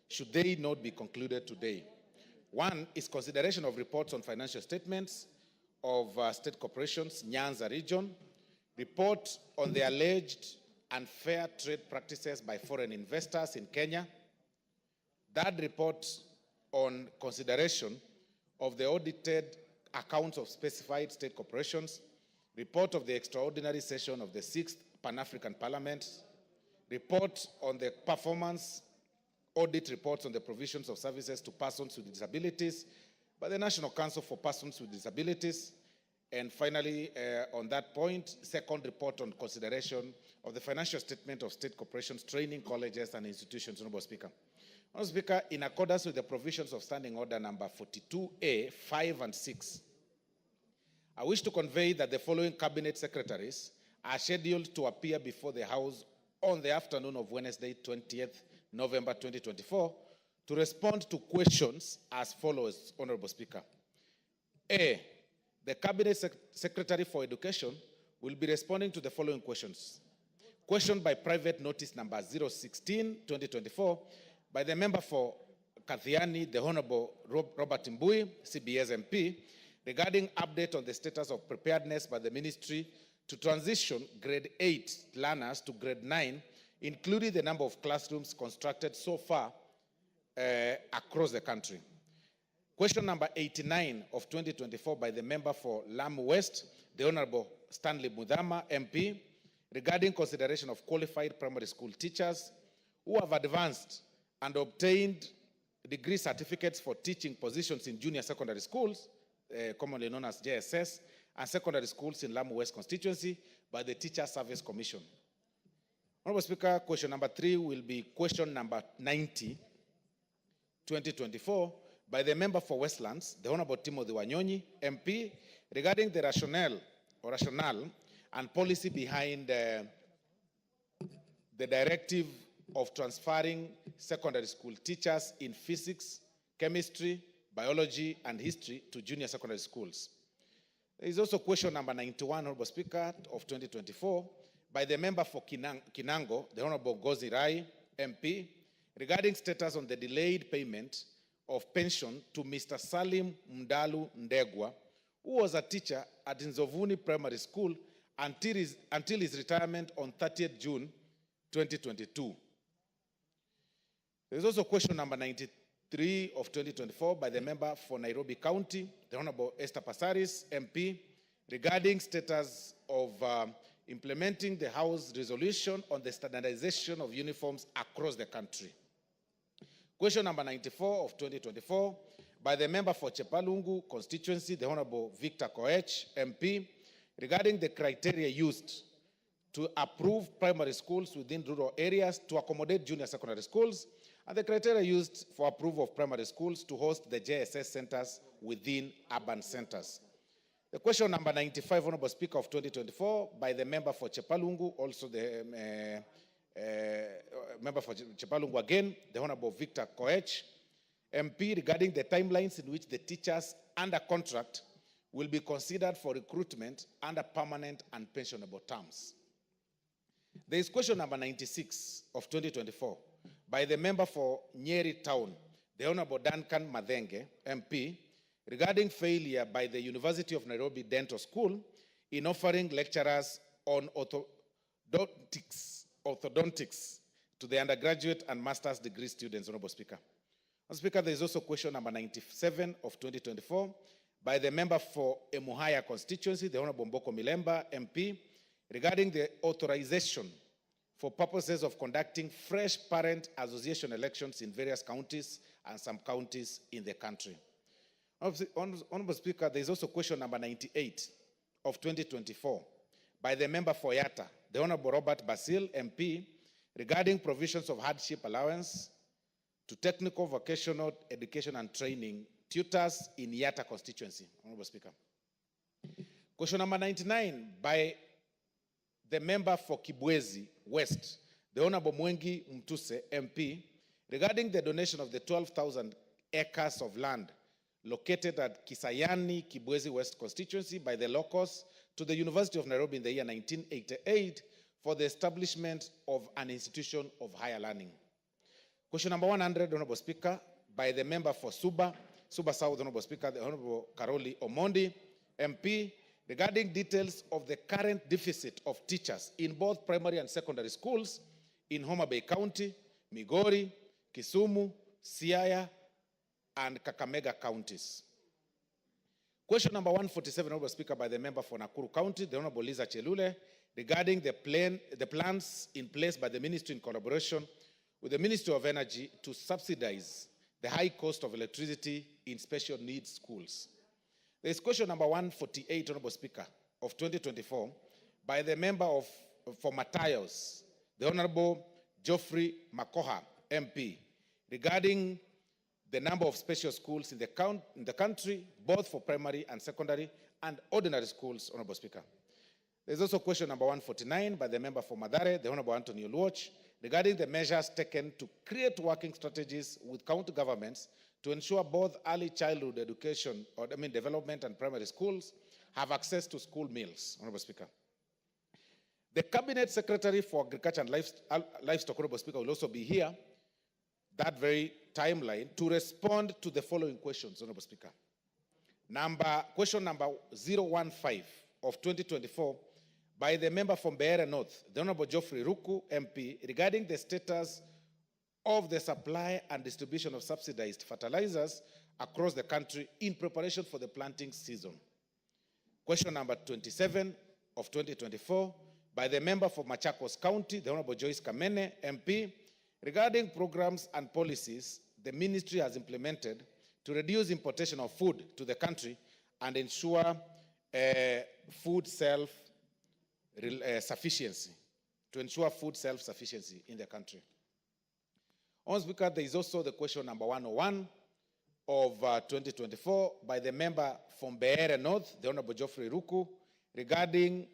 should they not be concluded today. One is consideration of reports on financial statements of state corporations, Nyanza region, report on the alleged unfair trade practices by foreign investors in Kenya. That report on consideration of the audited accounts of specified state corporations, report of the extraordinary session of the 6th Pan-African Parliament, report on the performance audit reports on the provisions of services to persons with disabilities by the National Council for Persons with Disabilities, and finally, on that point, second report on consideration of the financial statement of state corporations, training colleges, and institutions. Honorable Speaker. Honorable Speaker, in accordance with the provisions of Standing Order number 42A, 5 and 6, I wish to convey that the following cabinet secretaries are scheduled to appear before the House on the afternoon of Wednesday, 20th November 2024, to respond to questions as follows, Honorable Speaker. A, the Cabinet Secretary for Education will be responding to the following questions. Question by private notice number 016-2024 by the member for Kathiani, the Honorable Robert Mbui, CBS MP, regarding update on the status of preparedness by the Ministry to transition grade 8 learners to grade 9, including the number of classrooms constructed so far across the country. Question number 89 of 2024 by the member for Lamu West, the Honorable Stanley Mudhama, MP, regarding consideration of qualified primary school teachers who have advanced and obtained degree certificates for teaching positions in junior secondary schools, commonly known as JSS, and secondary schools in Lamu West constituency by the Teacher Service Commission. Honorable Speaker, question number 3 will be question number 90, 2024, by the member for Westlands, the Honorable Timothy Wanyonyi, MP, regarding the rationale and policy behind the directive of transferring secondary school teachers in physics, chemistry, biology, and history to junior secondary schools. There is also question number 91, Honorable Speaker, of 2024, by the member for Kinango, the Honorable Gozi Rai, MP, regarding status on the delayed payment of pension to Mr. Salim Mdalu Ndegwa, who was a teacher at Nzovuni Primary School until his retirement on 30th June 2022. There is also question number 93 of 2024 by the member for Nairobi County, the Honorable Esther Passaris, MP, regarding status of implementing the House resolution on the standardization of uniforms across the country. Question number 94 of 2024 by the member for Chepalungu constituency, the Honorable Victor Koech, MP, regarding the criteria used to approve primary schools within rural areas to accommodate junior secondary schools, and the criteria used for approval of primary schools to host the JSS centers within urban centers. The question number 95, Honorable Speaker, of 2024 by the member for Chepalungu, also the member for Chepalungu again, the Honorable Victor Koech, MP, regarding the timelines in which the teachers under contract will be considered for recruitment under permanent and pensionable terms. There is question number 96 of 2024 by the member for Nyeri Town, the Honorable Duncan Madhenge, MP, regarding failure by the University of Nairobi Dental School in offering lecturers on orthodontics to the undergraduate and master's degree students, Honorable Speaker. Honorable Speaker, there is also question number 97 of 2024 by the member for Emuhaya constituency, the Honorable Mboko Milemba, MP, regarding the authorization for purposes of conducting fresh parent association elections in various counties and some counties in the country. Honorable Speaker, there is also question number 98 of 2024 by the member for Yatta, the Honorable Robert Basil, MP, regarding provisions of hardship allowance to technical vocational education and training tutors in Yatta constituency. Honorable Speaker. Question number 99 by the member for Kibwezi West, the Honorable Mwengi Mtuse, MP, regarding the donation of the 12,000 acres of land located at Kisayani, Kibwezi West constituency by the locals to the University of Nairobi in the year 1988 for the establishment of an institution of higher learning. Question number 100, Honorable Speaker, by the member for Suba South, Honorable Speaker, the Honorable Karoli Omondi, MP, regarding details of the current deficit of teachers in both primary and secondary schools in Homa Bay County, Migori, Kisumu, Siaya, and Kakamega counties. Question number 147, Honorable Speaker, by the member for Nakuru County, the Honorable Liza Chelule, regarding the plans in place by the Ministry in collaboration with the Ministry of Energy to subsidize the high cost of electricity in special needs schools. There is question number 148, Honorable Speaker, of 2024, by the member for Machakos, the Honorable Geoffrey Makoha, MP, regarding the number of special schools in the country, both for primary and secondary and ordinary schools, Honorable Speaker. There's also question number 149 by the member for Madare, the Honorable Anthony Oluoch, regarding the measures taken to create working strategies with county governments to ensure both early childhood education, development and primary schools have access to school meals, Honorable Speaker. The Cabinet Secretary for Agriculture and Livestock, Honorable Speaker, will also be here, that very timeline, to respond to the following questions, Honorable Speaker. Question number 015 of 2024 by the member from Beera North, the Honorable Geoffrey Ruku, MP, regarding the status of the supply and distribution of subsidized fertilizers across the country in preparation for the planting season. Question number 27 of 2024 by the member for Machakos County, the Honorable Joyce Kamene, MP, regarding programs and policies the ministry has implemented to reduce importation of food to the country and ensure food self-sufficiency, in the country. Honorable Speaker, there is also the question number 101 of 2024 by the member from Beera North, the Honorable Geoffrey Ruku, regarding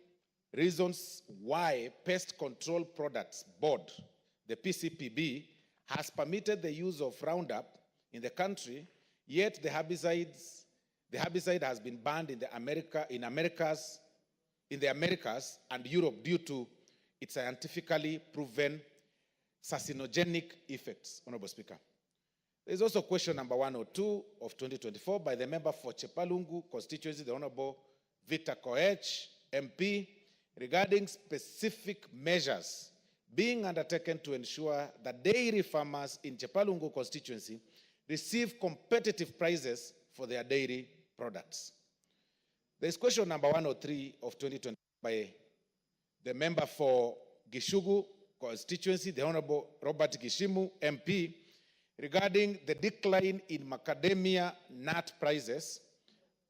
reasons why Pest Control Products Board, the PCPB, has permitted the use of Roundup in the country, yet the herbicide has been banned in the Americas and Europe due to its scientifically proven carcinogenic effects, Honorable Speaker. There is also question number 102 of 2024 by the member for Chepalungu constituency, the Honorable Victor Koech, MP, regarding specific measures being undertaken to ensure that dairy farmers in Chepalungu constituency receive competitive prices for their dairy products. There is question number 103 of 2020 by the member for Gishugu constituency, the Honorable Robert Gishimu, MP, regarding the decline in macadamia nut prices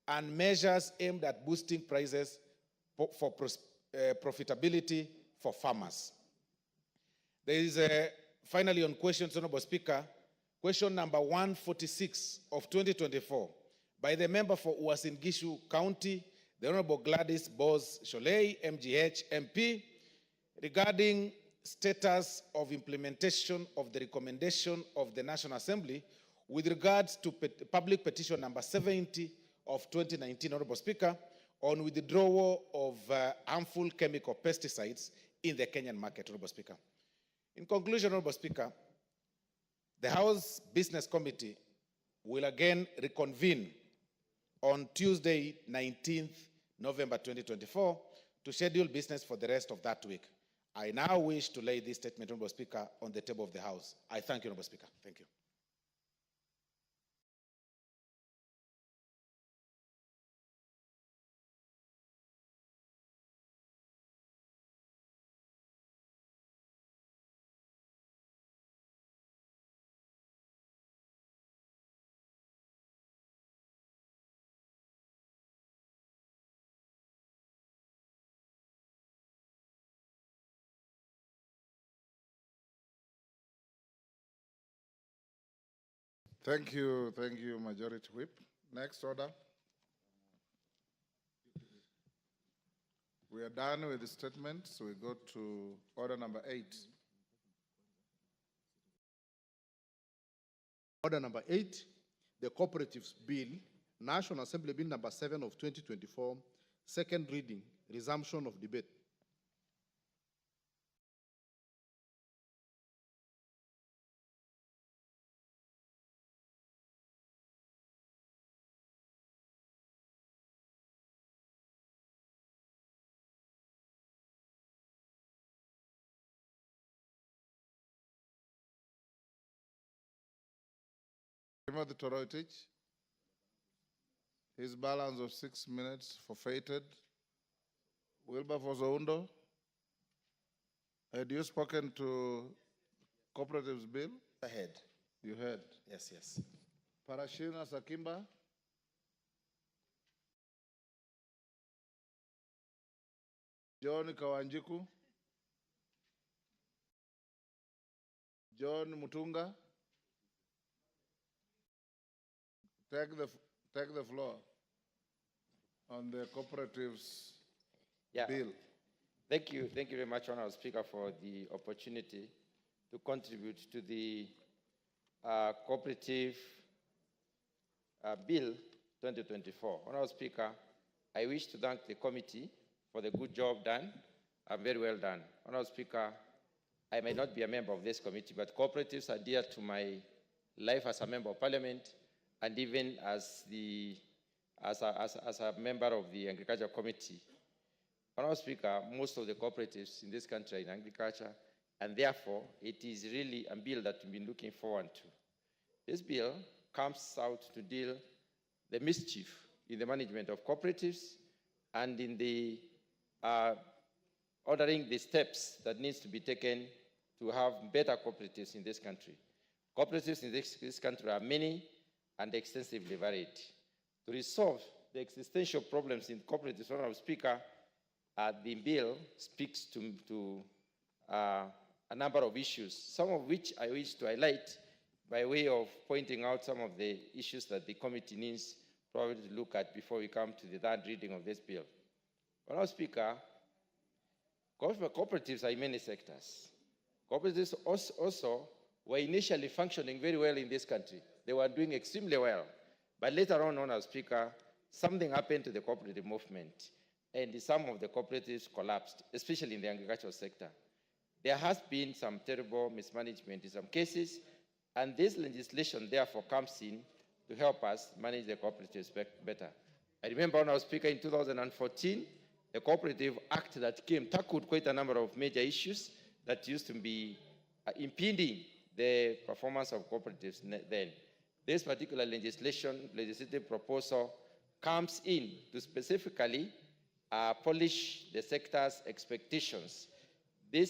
and measures aimed at boosting prices for profitability for farmers. There is finally on questions, Honorable Speaker, question number 146 of 2024 by the member for Uasin Gishu County, the Honorable Gladys Bose Sholei, MGH, MP, regarding status of implementation of the recommendation of the National Assembly with regards to public petition number 70 of 2019, Honorable Speaker, on withdrawal of harmful chemical pesticides in the Kenyan market, Honorable Speaker. In conclusion, Honorable Speaker, the House Business Committee will again reconvene on Tuesday, 19th November 2024, to schedule business for the rest of that week. I now wish to lay this statement, Honorable Speaker, on the table of the House. I thank you, Honorable Speaker. Thank you.
Thank you, Majority Whip. Next order. We are done with the statements. We go to order number 8.
Order number 8, the Cooperatives Bill, National Assembly Bill number 7 of 2024, second reading, resumption of debate.
Timothy Toroitich, his balance of 6 minutes forfeited. Wilberforce Oundo, had you spoken to Cooperatives Bill?
Ahead.
You had?
Yes, yes.
Parashina Sakimba? John Kawanjiku? John Mutunga? Take the floor on the Cooperatives Bill.
Thank you very much, Honourable Speaker, for the opportunity to contribute to the Cooperative Bill 2024. Honourable Speaker, I wish to thank the committee for the good job done, very well done. Honourable Speaker, I may not be a member of this committee, but cooperatives are dear to my life as a member of Parliament, and even as a member of the Agriculture Committee. Honourable Speaker, most of the cooperatives in this country are in agriculture, and therefore it is really a bill that we've been looking forward to. This bill comes out to deal the mischief in the management of cooperatives and in the ordering the steps that needs to be taken to have better cooperatives in this country. Cooperatives in this country are many and extensively varied. To resolve the existential problems in cooperatives, Honourable Speaker, the bill speaks to a number of issues, some of which I wish to highlight by way of pointing out some of the issues that the committee needs probably to look at before we come to the third reading of this bill. Honourable Speaker, cooperatives are in many sectors. Cooperatives also were initially functioning very well in this country. They were doing extremely well. But later on, Honourable Speaker, something happened to the cooperative movement, and some of the cooperatives collapsed, especially in the agricultural sector. There has been some terrible mismanagement in some cases, and this legislation therefore comes in to help us manage the cooperatives better. I remember, Honourable Speaker, in 2014, the Cooperative Act that came tackled quite a number of major issues that used to be impeding the performance of cooperatives then. This particular legislative proposal comes in to specifically polish the sector's expectations. The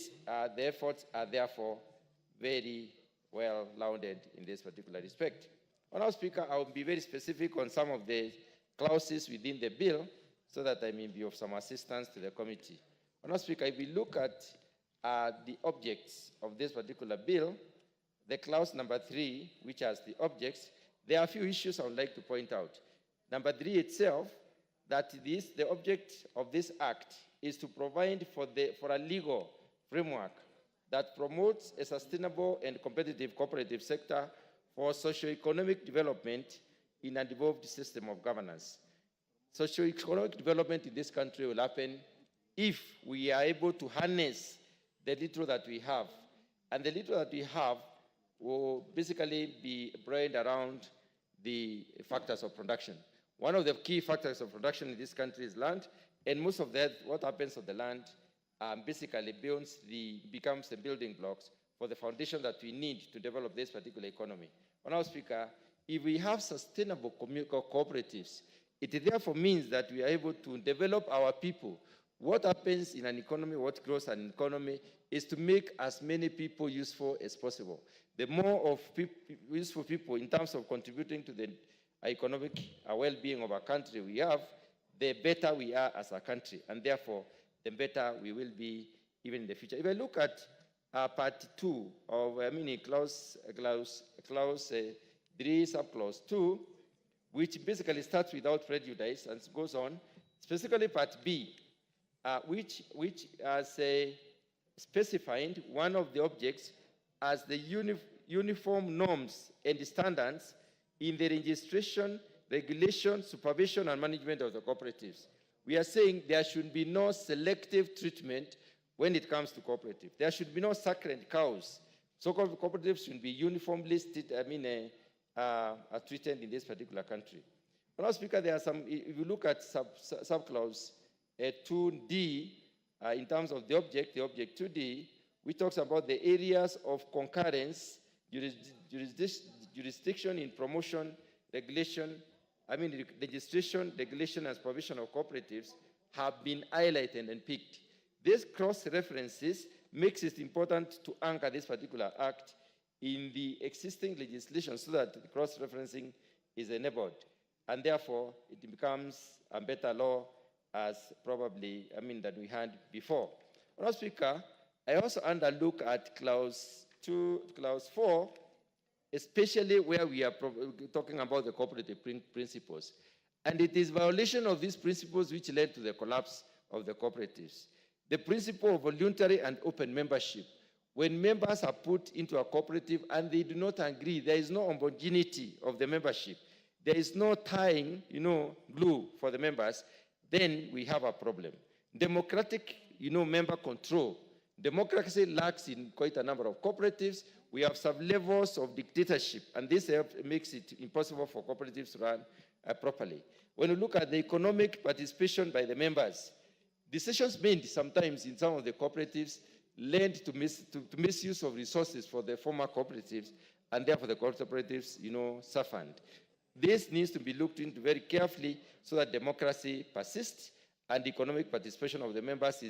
efforts are therefore very well rounded in this particular respect. Honourable Speaker, I will be very specific on some of the clauses within the bill so that I may be of some assistance to the committee. Honourable Speaker, if we look at the objects of this particular bill, the clause number 3, which has the objects, there are a few issues I would like to point out. Number 3 itself, that the object of this act is to provide for a legal framework that promotes a sustainable and competitive cooperative sector for socio-economic development in a devolved system of governance. Socio-economic development in this country will happen if we are able to harness the little that we have. And the little that we have will basically be brained around the factors of production. One of the key factors of production in this country is land, and most of that, what happens on the land, basically becomes the building blocks for the foundation that we need to develop this particular economy. Honourable Speaker, if we have sustainable cooperatives, it therefore means that we are able to develop our people. What happens in an economy, what grows an economy, is to make as many people useful as possible. The more of useful people in terms of contributing to the economic well-being of our country we have, the better we are as a country, and therefore, the better we will be even in the future. If I look at part 2 of, clause 3, subclause 2, which basically starts without prejudice and goes on, specifically part B, which as specified one of the objects as the uniform norms and standards in the registration, regulation, supervision, and management of the cooperatives. We are saying there should be no selective treatment when it comes to cooperatives. There should be no sacred cows. So-called cooperatives should be uniformly treated in this particular country. Now, Speaker, there are some, if you look at subclause 2D, in terms of the object 2D, which talks about the areas of concurrence, jurisdiction in promotion, regulation, registration, regulation, and supervision of cooperatives have been highlighted and picked. These cross-references makes it important to anchor this particular act in the existing legislation so that the cross-referencing is enabled. And therefore, it becomes a better law as probably, that we had before. Honourable Speaker, I also underlook at clause 4, especially where we are talking about the cooperative principles. And it is violation of these principles which led to the collapse of the cooperatives. The principle of voluntary and open membership. When members are put into a cooperative and they do not agree, there is no homogeneity of the membership. There is no tying, glue for the members, then we have a problem. Democratic, member control. Democracy lacks in quite a number of cooperatives. We have sub-levels of dictatorship, and this makes it impossible for cooperatives to run properly. When you look at the economic participation by the members, decisions made sometimes in some of the cooperatives led to misuse of resources for the former cooperatives, and therefore the cooperatives, suffered. This needs to be looked into very carefully so that democracy persists and economic participation of the members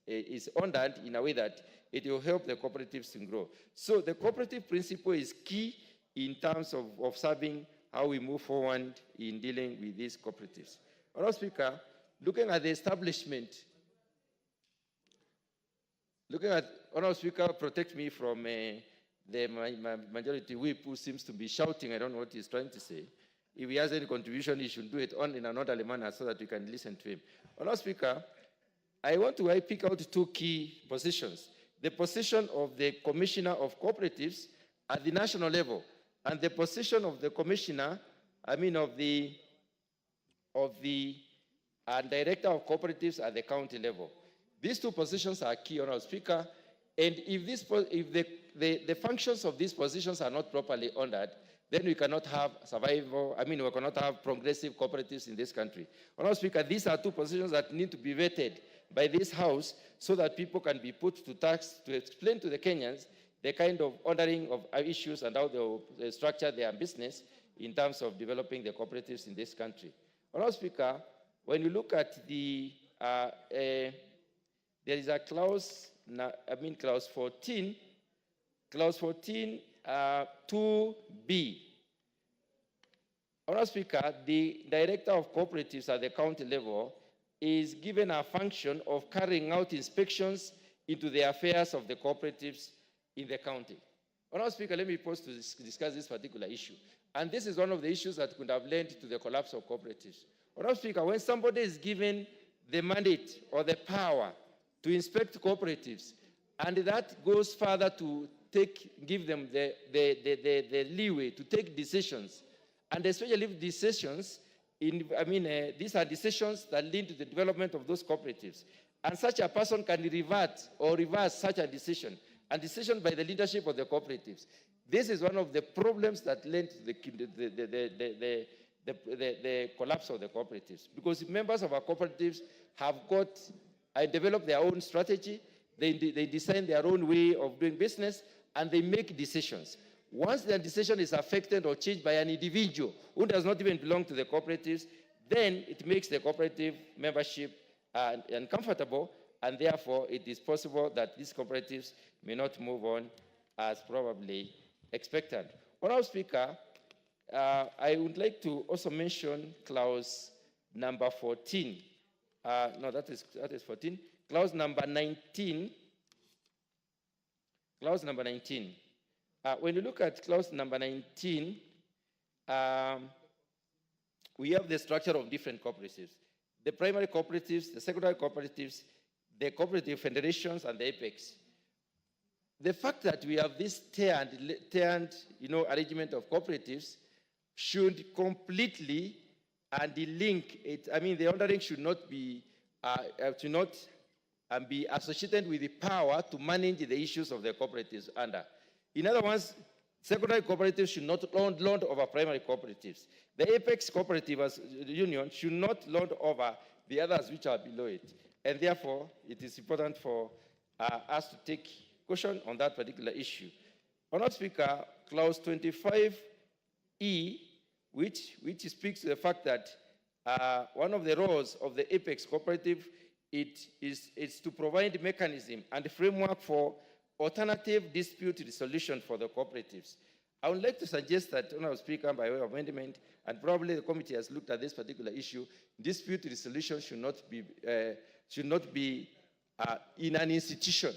is honored in a way that it will help the cooperatives to grow. So the cooperative principle is key in terms of serving how we move forward in dealing with these cooperatives. Honourable Speaker, looking at the establishment, Honourable Speaker, protect me from the majority whip who seems to be shouting. I don't know what he's trying to say. If he has any contribution, he should do it in an orderly manner so that we can listen to him. Honourable Speaker, I want to pick out 2 key positions. The position of the Commissioner of Cooperatives at the national level, and the position of the Commissioner, of the Director of Cooperatives at the county level. These 2 positions are key, Honourable Speaker, and if the functions of these positions are not properly honored, then we cannot have survival, we cannot have progressive cooperatives in this country. Honourable Speaker, these are 2 positions that need to be vetted by this House so that people can be put to task to explain to the Kenyans the kind of honoring of issues and how they structure their business in terms of developing the cooperatives in this country. Honourable Speaker, when you look at the, there is a clause, clause 14, 2B. Honourable Speaker, the Director of Cooperatives at the county level is given a function of carrying out inspections into the affairs of the cooperatives in the county. Honourable Speaker, let me pause to discuss this particular issue. And this is one of the issues that could have led to the collapse of cooperatives. Honourable Speaker, when somebody is given the mandate or the power to inspect cooperatives, and that goes further to give them the leeway to take decisions, and especially decisions these are decisions that lead to the development of those cooperatives. And such a person can revert or reverse such a decision by the leadership of the cooperatives. This is one of the problems that led to the collapse of the cooperatives. Because members of our cooperatives have developed their own strategy, they design their own way of doing business, and they make decisions. Once their decision is affected or changed by an individual who does not even belong to the cooperatives, then it makes the cooperative membership uncomfortable, and therefore it is possible that these cooperatives may not move on as probably expected. Honourable Speaker, I would like to also mention clause number 14. No, that is 14. Clause number 19. Clause number 19. When you look at clause number 19, we have the structure of different cooperatives. The primary cooperatives, the secondary cooperatives, the cooperative federations, and the apex. The fact that we have this tiered arrangement of cooperatives should completely de-link it. I mean, the ordering should not be be associated with the power to manage the issues of the cooperatives under. In other words, secondary cooperatives should not lord over primary cooperatives. The apex cooperative as union should not lord over the others which are below it. And therefore, it is important for us to take caution on that particular issue. Honourable Speaker, clause 25E, which speaks to the fact that one of the roles of the apex cooperative is to provide mechanism and framework for alternative dispute resolution for the cooperatives. I would like to suggest that, Honourable Speaker, by way of amendment, and probably the committee has looked at this particular issue, dispute resolution should not be in an institution.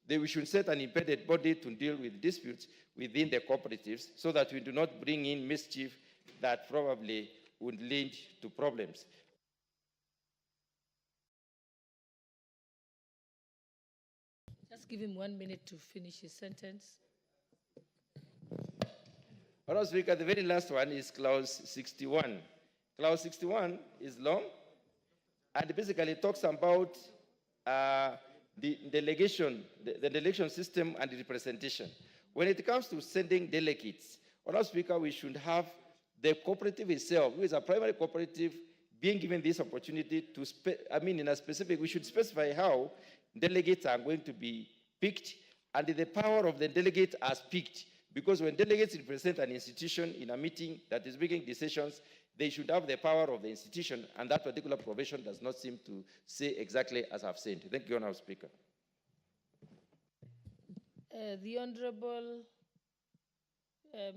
We should set an embedded body to deal with disputes within the cooperatives so that we do not bring in mischief that probably would lead to problems.
Just give him 1 minute to finish his sentence.
Honourable Speaker, the very last one is clause 61. Clause 61 is long and basically talks about the delegation system and the representation. When it comes to sending delegates, Honourable Speaker, we should have the cooperative itself, who is a primary cooperative, being given this opportunity to, in a specific, we should specify how delegates are going to be picked and the power of the delegate as picked. Because when delegates represent an institution in a meeting that is making decisions, they should have the power of the institution, and that particular provision does not seem to say exactly as I've said. Thank you, Honourable Speaker.
The Honourable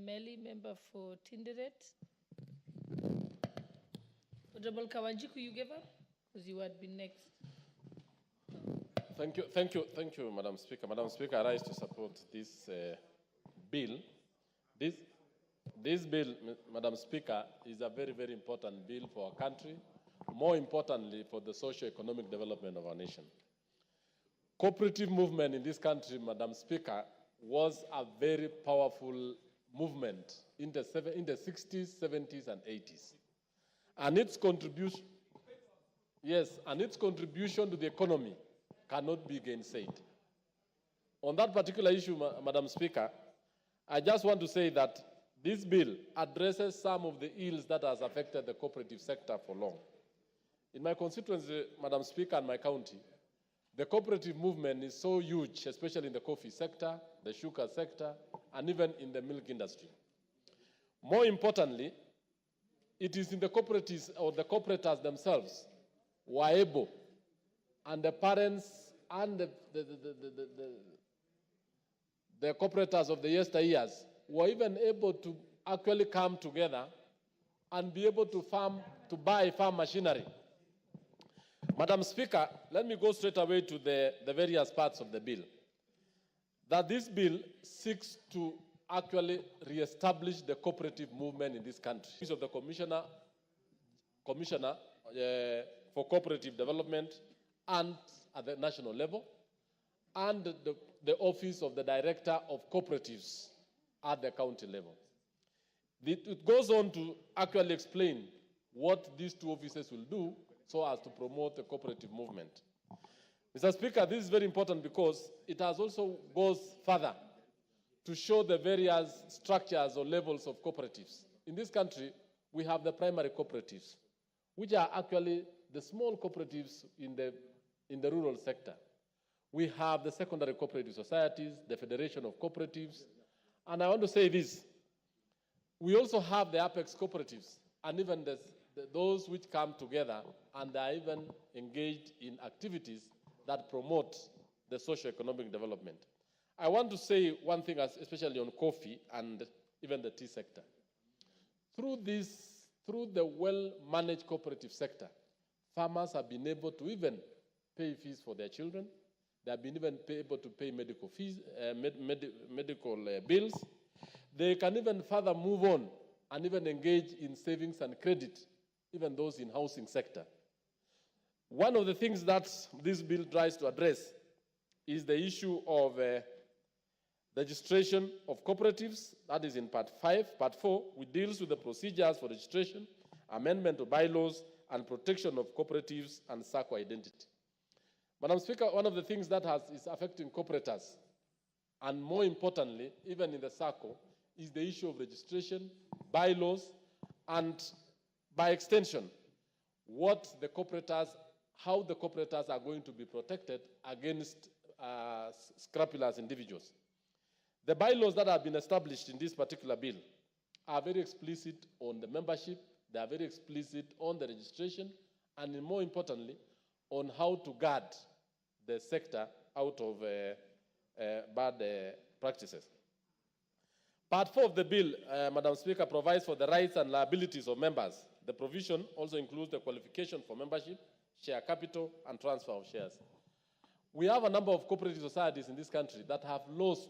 Meli, member for Tinderet. Honourable Kawanjiku, you gave up? Because you had been next.
Thank you, Madam Speaker. Madam Speaker, I rise to support this bill. This bill, Madam Speaker, is a very, very important bill for our country, more importantly for the socio-economic development of our nation. Cooperative movement in this country, Madam Speaker, was a very powerful movement in the 60s, 70s, and 80s. And its contribution, to the economy cannot be gainsaid. On that particular issue, Madam Speaker, I just want to say that this bill addresses some of the ills that has affected the cooperative sector for long. In my constituency, Madam Speaker, and my county, the cooperative movement is so huge, especially in the coffee sector, the sugar sector, and even in the milk industry. More importantly, it is in the cooperatives or the cooperators themselves who are able, and the parents and the cooperators of the yesteryears were even able to actually come together and be able to buy farm machinery. Madam Speaker, let me go straight away to the various parts of the bill. That this bill seeks to actually re-establish the cooperative movement in this country. Of the Commissioner for Cooperative Development and at the national level, and the Office of the Director of Cooperatives at the county level. It goes on to actually explain what these two offices will do so as to promote the cooperative movement. Mr. Speaker, this is very important because it has also goes further to show the various structures or levels of cooperatives. In this country, we have the primary cooperatives, which are actually the small cooperatives in the rural sector. We have the secondary cooperative societies, the Federation of Cooperatives, and I want to say this. We also have the apex cooperatives, and even those which come together and are even engaged in activities that promote the socio-economic development. I want to say one thing, especially on coffee and even the tea sector. Through the well-managed cooperative sector, farmers have been able to even pay fees for their children. They have been even able to pay medical fees, medical bills. They can even further move on and even engage in savings and credit, even those in housing sector. One of the things that this bill tries to address is the issue of registration of cooperatives. That is in part 5. Part 4, which deals with the procedures for registration, amendment of bylaws, and protection of cooperatives and SACCO identity. Madam Speaker, one of the things that is affecting cooperators, and more importantly, even in the SACCO, is the issue of registration, bylaws, and by extension, how the cooperators are going to be protected against scrupulous individuals. The bylaws that have been established in this particular bill are very explicit on the membership, they are very explicit on the registration, and more importantly, on how to guard the sector out of bad practices. Part 4 of the bill, Madam Speaker, provides for the rights and liabilities of members. The provision also includes the qualification for membership, share capital, and transfer of shares. We have a number of cooperative societies in this country that have lost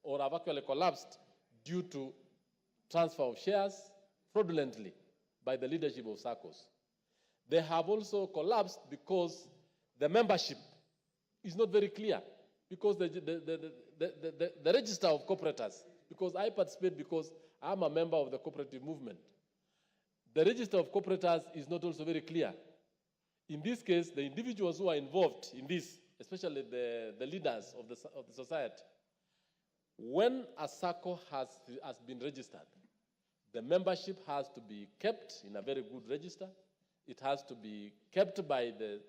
or have actually collapsed due to transfer of shares fraudulently by the leadership of SACCOs. They have also collapsed because the membership is not very clear, because the register of cooperators, because I participate because I'm a member of the cooperative movement, the register of cooperators is not also very clear. In this case, the individuals who are involved in this, especially the leaders of the society, when a SACCO has been registered, the membership has to be kept in a very good register. It has to be kept by the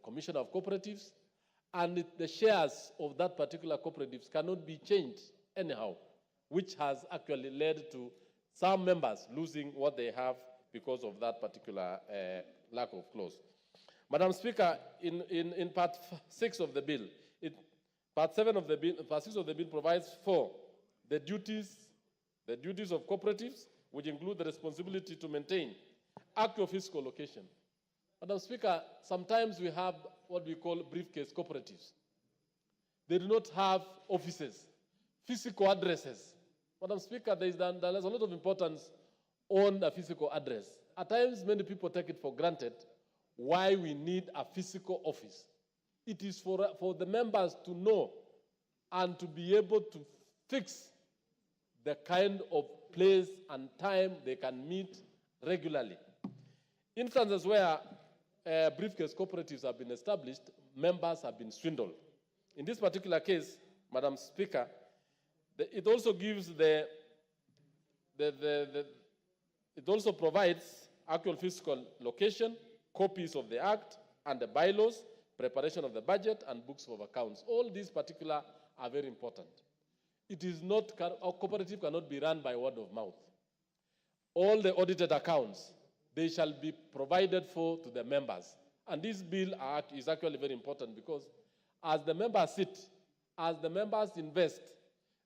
Commissioner of Cooperatives, and the shares of that particular cooperatives cannot be changed anyhow, which has actually led to some members losing what they have because of that particular lack of clause. Madam Speaker, in part 6 of the bill, part 6 of the bill provides for the duties of cooperatives, which include the responsibility to maintain active fiscal location. Madam Speaker, sometimes we have what we call briefcase cooperatives. They do not have offices, physical addresses. Madam Speaker, there's a lot of importance on a physical address. At times, many people take it for granted why we need a physical office. It is for the members to know and to be able to fix the kind of place and time they can meet regularly. Instances where briefcase cooperatives have been established, members have been swindled. In this particular case, Madam Speaker, it also gives it also provides actual physical location, copies of the act and the bylaws, preparation of the budget and books of accounts. All these particular are very important. It is not, a cooperative cannot be run by word of mouth. All the audited accounts, they shall be provided for to the members. And this bill is actually very important because as the members sit, as the members invest,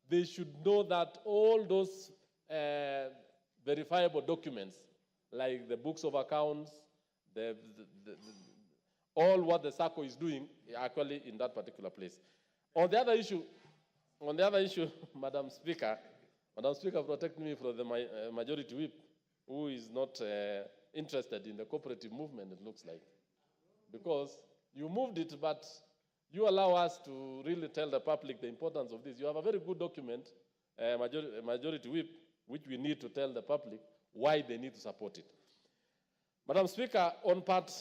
they should know that all those verifiable documents, like the books of accounts, all what the SACCO is doing, actually in that particular place. On the other issue, Madam Speaker, protect me from the majority whip, who is not interested in the cooperative movement, it looks like. Because you moved it, but you allow us to really tell the public the importance of this. You have a very good document, majority whip, which we need to tell the public why they need to support it. Madam Speaker, on part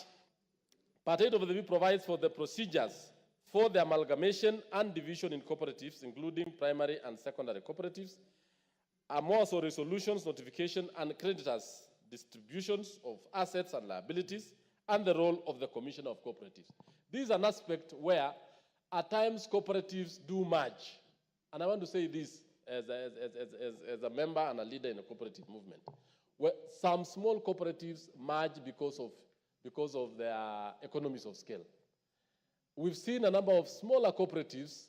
8 of the bill provides for the procedures for the amalgamation and division in cooperatives, including primary and secondary cooperatives, also resolutions, notification, and creditors' distributions of assets and liabilities, and the role of the Commissioner of Cooperatives. This is an aspect where, at times, cooperatives do merge. And I want to say this as a member and a leader in a cooperative movement. Where some small cooperatives merge because of their economies of scale. We've seen a number of smaller cooperatives,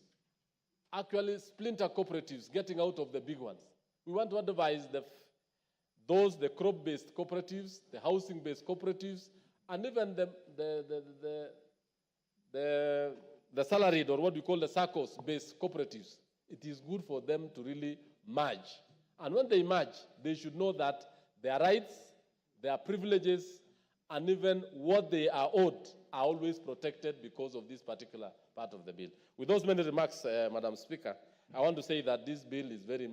actually splinter cooperatives, getting out of the big ones. We want to advise the crop-based cooperatives, the housing-based cooperatives, and even the salaried, or what we call the SACCOs-based cooperatives. It is good for them to really merge And when they emerge, they should know that their rights, their privileges, and even what they are owed are always protected because of this particular part of the bill. With those many remarks, Madam Speaker, I want to say that this bill is very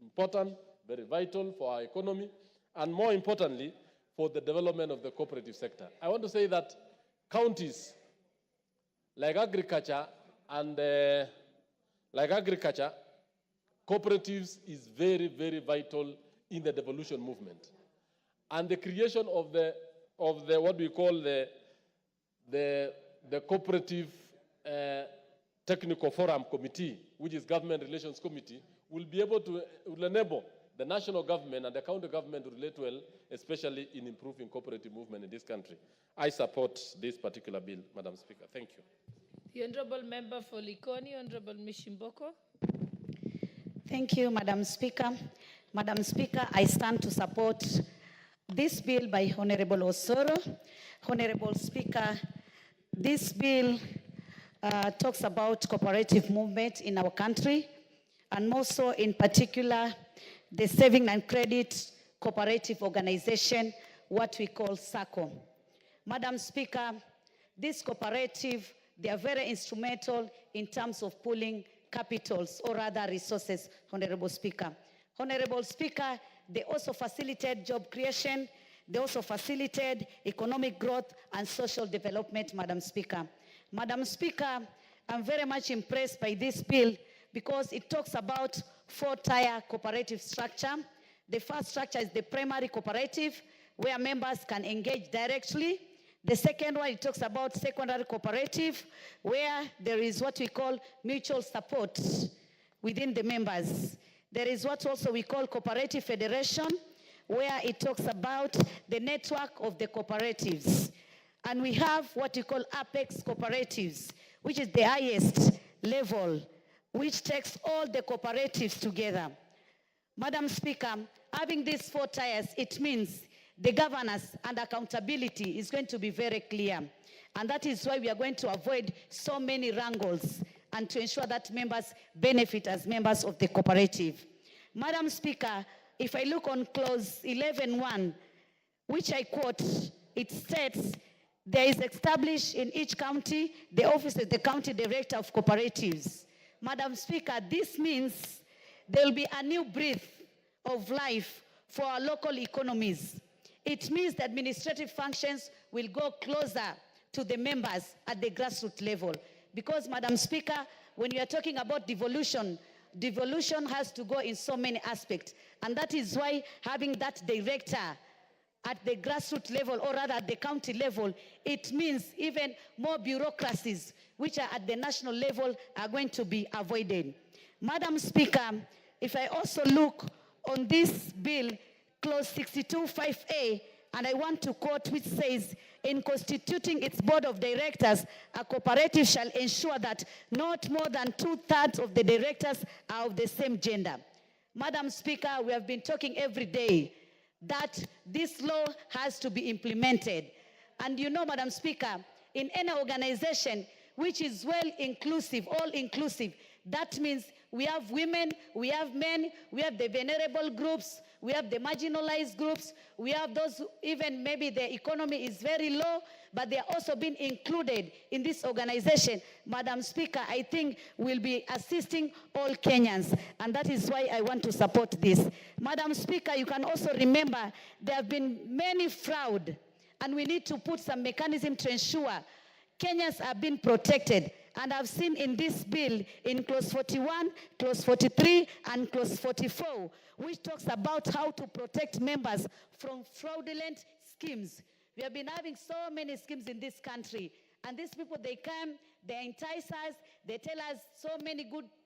important, very vital for our economy, and more importantly, for the development of the cooperative sector. I want to say that counties like agriculture cooperatives is very, very vital in the devolution movement. And the creation of the what we call the cooperative technical forum committee, which is government relations committee, will enable the national government and the county government to relate well, especially in improving cooperative movement in this country. I support this particular bill, Madam Speaker. Thank you.
The Honorable Member for Likoni, Honorable Mishimboko.
Thank you, Madam Speaker. Madam Speaker, I stand to support this bill by Honorable Osoro. Honorable Speaker, this bill talks about cooperative movement in our country, and more so in particular, the Saving and Credit Cooperative Organization, what we call SACCO. Madam Speaker, this cooperative, they are very instrumental in terms of pooling capitals or other resources, Honorable Speaker. Honorable Speaker, they also facilitate job creation, they also facilitate economic growth and social development, Madam Speaker. Madam Speaker, I'm very much impressed by this bill because it talks about 4-tier cooperative structure. The first structure is the primary cooperative, where members can engage directly. The second one, it talks about secondary cooperative, where there is what we call mutual support within the members. There is what also we call cooperative federation, where it talks about the network of the cooperatives. And we have what we call apex cooperatives, which is the highest level, which takes all the cooperatives together. Madam Speaker, having these 4 tiers, it means the governance and accountability is going to be very clear. And that is why we are going to avoid so many wrangles and to ensure that members benefit as members of the cooperative. Madam Speaker, if I look on clause 11.1, which I quote, it states, there is established in each county the office of the county director of cooperatives. Madam Speaker, this means there will be a new breath of life for our local economies. It means the administrative functions will go closer to the members at the grassroots level. Because, Madam Speaker, when you are talking about devolution, devolution has to go in so many aspects. And that is why having that director at the grassroots level, or rather at the county level, it means even more bureaucracies, which are at the national level, are going to be avoided. Madam Speaker, if I also look on this bill, clause 62(5)(a), and I want to quote, which says, in constituting its board of directors, a cooperative shall ensure that not more than 2/3 of the directors are of the same gender. Madam Speaker, we have been talking every day that this law has to be implemented. And you know, Madam Speaker, in any organization which is well inclusive, all inclusive, that means we have women, we have men, we have the vulnerable groups, we have the marginalized groups, we have those who even maybe their economy is very low, but they are also being included in this organization. Madam Speaker, I think we'll be assisting all Kenyans, and that is why I want to support this. Madam Speaker, you can also remember there have been many fraud, and we need to put some mechanism to ensure Kenyans are being protected. And I've seen in this bill, in clause 41, clause 43, and clause 44, which talks about how to protect members from fraudulent schemes. We have been having so many schemes in this country. And these people, they come, they entice us, they tell us so many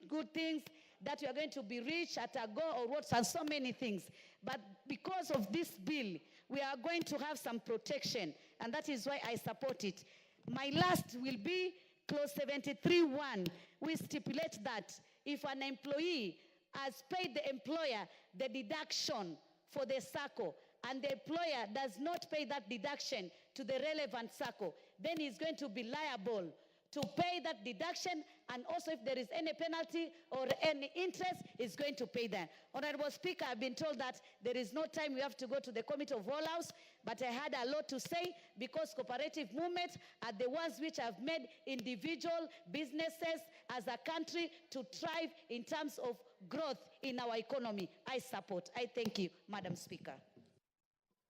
good things, that we are going to be rich at a go or what, and so many things. But because of this bill, we are going to have some protection. And that is why I support it. My last will be clause 73(1), we stipulate that if an employee has paid the employer the deduction for the SACCO, and the employer does not pay that deduction to the relevant SACCO, then he's going to be liable to pay that deduction, and also if there is any penalty or any interest, is going to pay that. Honorable Speaker, I've been told that there is no time, we have to go to the Committee of All House, but I had a lot to say because cooperative movements are the ones which have made individual businesses as a country to thrive in terms of growth in our economy. I support. I thank you, Madam Speaker.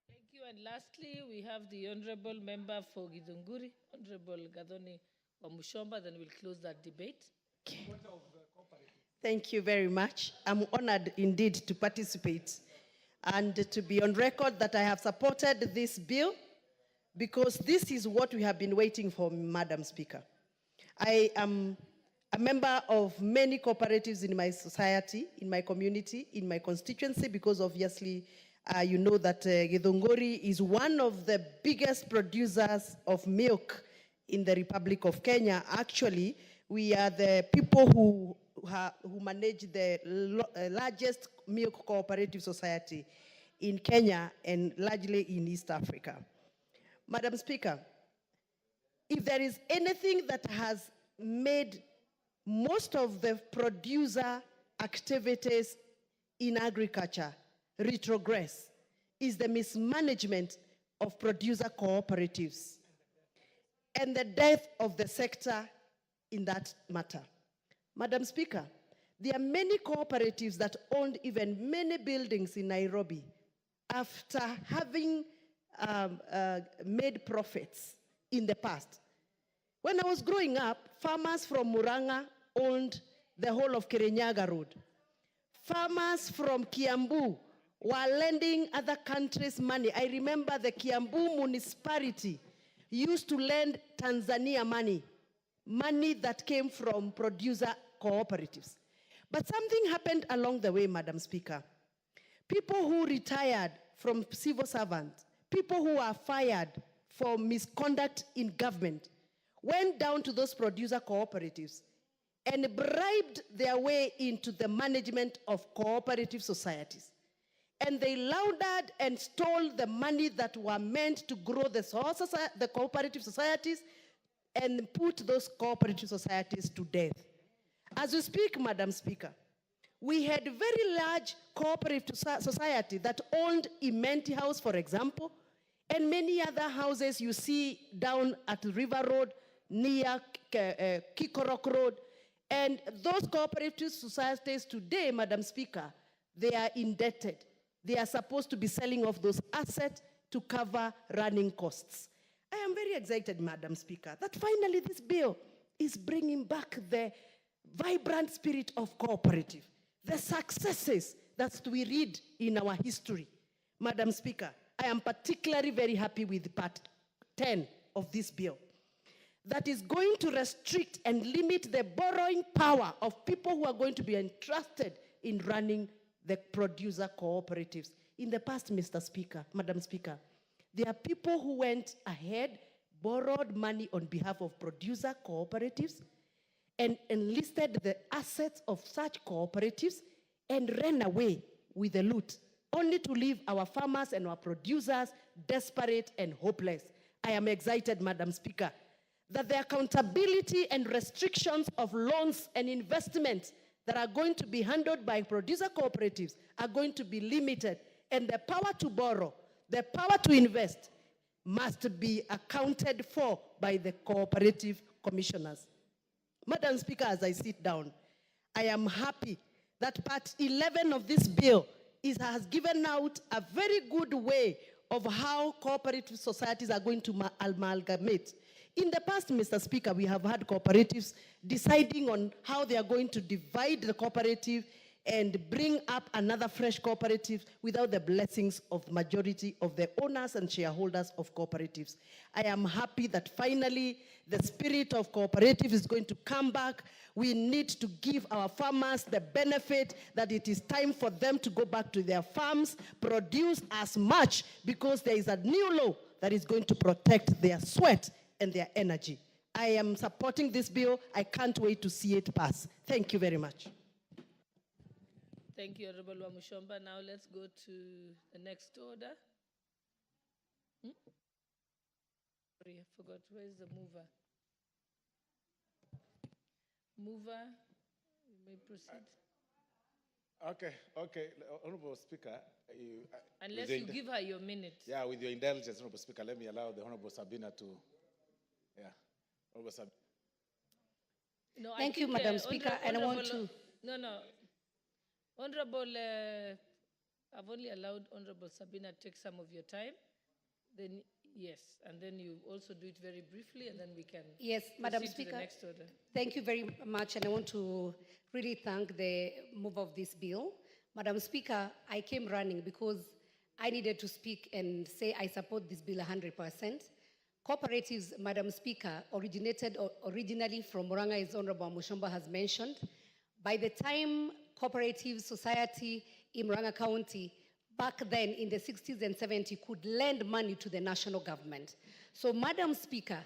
Thank you. And lastly, we have the Honorable Member for Githunguri, Honorable Gathoni Wamushomba, then we'll close that debate.
Thank you very much. I'm honored indeed to participate and to be on record that I have supported this bill because this is what we have been waiting for, Madam Speaker. I am a member of many cooperatives in my society, in my community, in my constituency, because obviously you know that Githunguri is one of the biggest producers of milk in the Republic of Kenya. Actually, we are the people who manage the largest milk cooperative society in Kenya and largely in East Africa. Madam Speaker, if there is anything that has made most of the producer activities in agriculture retrogress, is the mismanagement of producer cooperatives and the death of the sector in that matter. Madam Speaker, there are many cooperatives that owned even many buildings in Nairobi after having made profits in the past. When I was growing up, farmers from Murang'a owned the whole of Kirinyaga Road. Farmers from Kiambu were lending other countries money. I remember the Kiambu municipality used to lend Tanzania money that came from producer cooperatives. But something happened along the way, Madam Speaker. People who retired from civil servants, people who are fired for misconduct in government, went down to those producer cooperatives and bribed their way into the management of cooperative societies. And they laundered and stole the money that were meant to grow the cooperative societies and put those cooperative societies to death. As we speak, Madam Speaker, we had very large cooperative society that owned Imenti House, for example, and many other houses you see down at River Road, near Kikorok Road. And those cooperative societies today, Madam Speaker, they are indebted. They are supposed to be selling off those assets to cover running costs. I am very excited, Madam Speaker, that finally this bill is bringing back the vibrant spirit of cooperative, the successes that we read in our history. Madam Speaker, I am particularly very happy with part 10 of this bill that is going to restrict and limit the borrowing power of people who are going to be entrusted in running the producer cooperatives. In the past, Mr. Speaker, Madam Speaker, there are people who went ahead, borrowed money on behalf of producer cooperatives, and enlisted the assets of such cooperatives and ran away with the loot, only to leave our farmers and our producers desperate and hopeless. I am excited, Madam Speaker, that the accountability and restrictions of loans and investments that are going to be handled by producer cooperatives are going to be limited, and the power to borrow, the power to invest must be accounted for by the cooperative commissioners. Madam Speaker, as I sit down, I am happy that part 11 of this bill has given out a very good way of how cooperative societies are going to amalgamate. In the past, Mr. Speaker, we have had cooperatives deciding on how they are going to divide the cooperative and bring up another fresh cooperative without the blessings of the majority of the owners and shareholders of cooperatives. I am happy that finally the spirit of cooperative is going to come back. We need to give our farmers the benefit that it is time for them to go back to their farms, produce as much, because there is a new law that is going to protect their sweat and their energy. I am supporting this bill. I can't wait to see it pass. Thank you very much.
Thank you, Honorable Wamushomba. Now let's go to the next order. Sorry, I forgot. Where's the mover? Mover, you may proceed.
Okay. Honorable Speaker.
Unless you give her your minute.
Yeah, with your indulgence, Honorable Speaker, let me allow the Honorable Sabina to, Honorable Sabina.
No,
Thank you, Madam Speaker, and I want to...
No. Honorable, I've only allowed Honorable Sabina to take some of your time. Then, yes, and then you also do it very briefly, and then we can
Madam
proceed
Speaker,
to the next order.
Thank you very much, and I want to really thank the mover of this bill. Madam Speaker, I came running because I needed to speak and say I support this bill 100%. Cooperatives, Madam Speaker, originated originally from Murang'a, as Honorable Mushomba has mentioned. By the time cooperative society in Murang'a County, back then in the 60s and 70s, could lend money to the national government. So, Madam Speaker,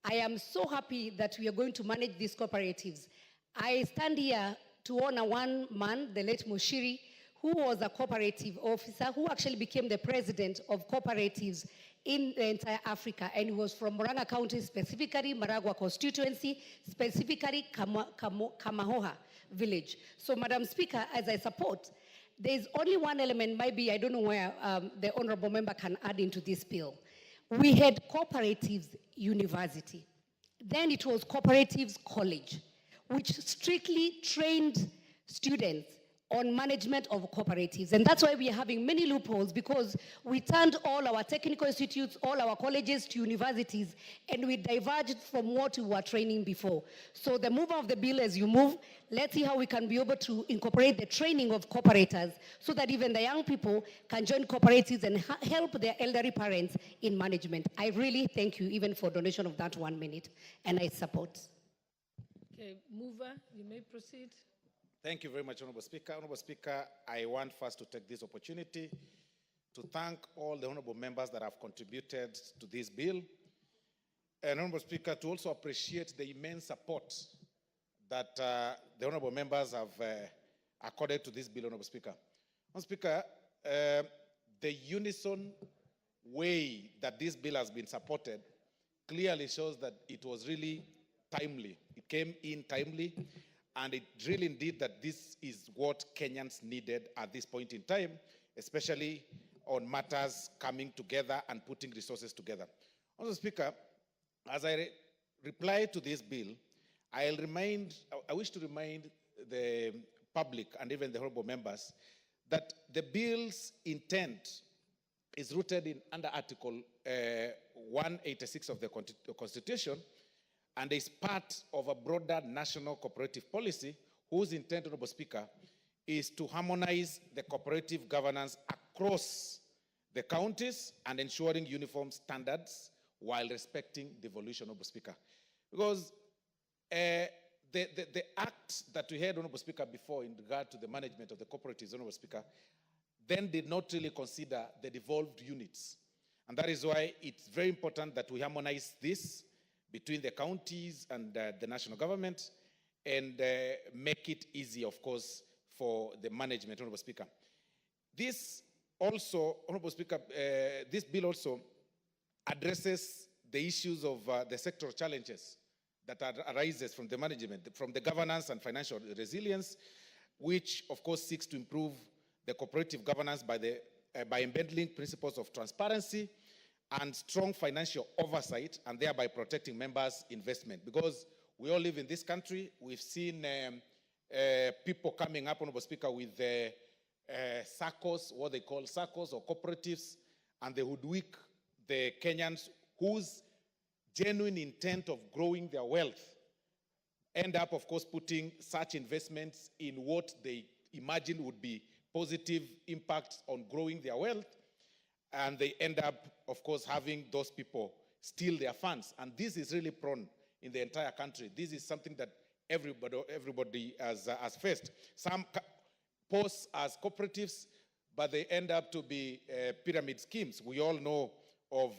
I am so happy that we are going to manage these cooperatives. I stand here to honor one man, the late Mushiri, who was a cooperative officer, who actually became the president of cooperatives in the entire Africa, and he was from Murang'a County, specifically Maragua constituency, specifically Kamahoha village. So, Madam Speaker, as I support, there's only one element, maybe I don't know where the honorable member can add into this bill. We had cooperatives university. Then it was cooperatives college, which strictly trained students on management of cooperatives. And that's why we are having many loopholes, because we turned all our technical institutes, all our colleges to universities, and we diverged from what we were training before. So the mover of the bill, as you move, let's see how we can be able to incorporate the training of cooperators so that even the young people can join cooperatives and help their elderly parents in management. I really thank you even for donation of that 1 minute, and I support.
Okay, mover, you may proceed.
Thank you very much, Honorable Speaker. Honorable Speaker, I want first to take this opportunity to thank all the honorable members that have contributed to this bill. And Honorable Speaker, to also appreciate the immense support that the honorable members have accorded to this bill, Honorable Speaker. Honorable Speaker, the unison way that this bill has been supported clearly shows that it was really timely. It came in timely. And it really indeed that this is what Kenyans needed at this point in time, especially on matters coming together and putting resources together. Also, Speaker, as I reply to this bill, I wish to remind the public and even the honorable members that the bill's intent is rooted in under Article 186 of the Constitution, and is part of a broader national cooperative policy whose intent, Honorable Speaker, is to harmonize the cooperative governance across the counties and ensuring uniform standards while respecting devolution, Honorable Speaker. Because the act that we had, Honorable Speaker, before in regard to the management of the cooperatives, Honorable Speaker, then did not really consider the devolved units. And that is why it's very important that we harmonize this between the counties and the national government and make it easy, of course, for the management, Honorable Speaker. This also, Honorable Speaker, this bill also addresses the issues of the sectoral challenges that arises from the management, from the governance and financial resilience, which, of course, seeks to improve the cooperative governance by embedding principles of transparency and strong financial oversight, and thereby protecting members' investment. Because we all live in this country, we've seen people coming up, Honorable Speaker, with SACCOs, what they call SACCOs or cooperatives, and they hoodwink the Kenyans whose genuine intent of growing their wealth end up, of course, putting such investments in what they imagine would be positive impacts on growing their wealth, and they end up, of course, having those people steal their funds. And this is really prone in the entire country. This is something that everybody has faced. Some pose as cooperatives, but they end up to be pyramid schemes. We all know of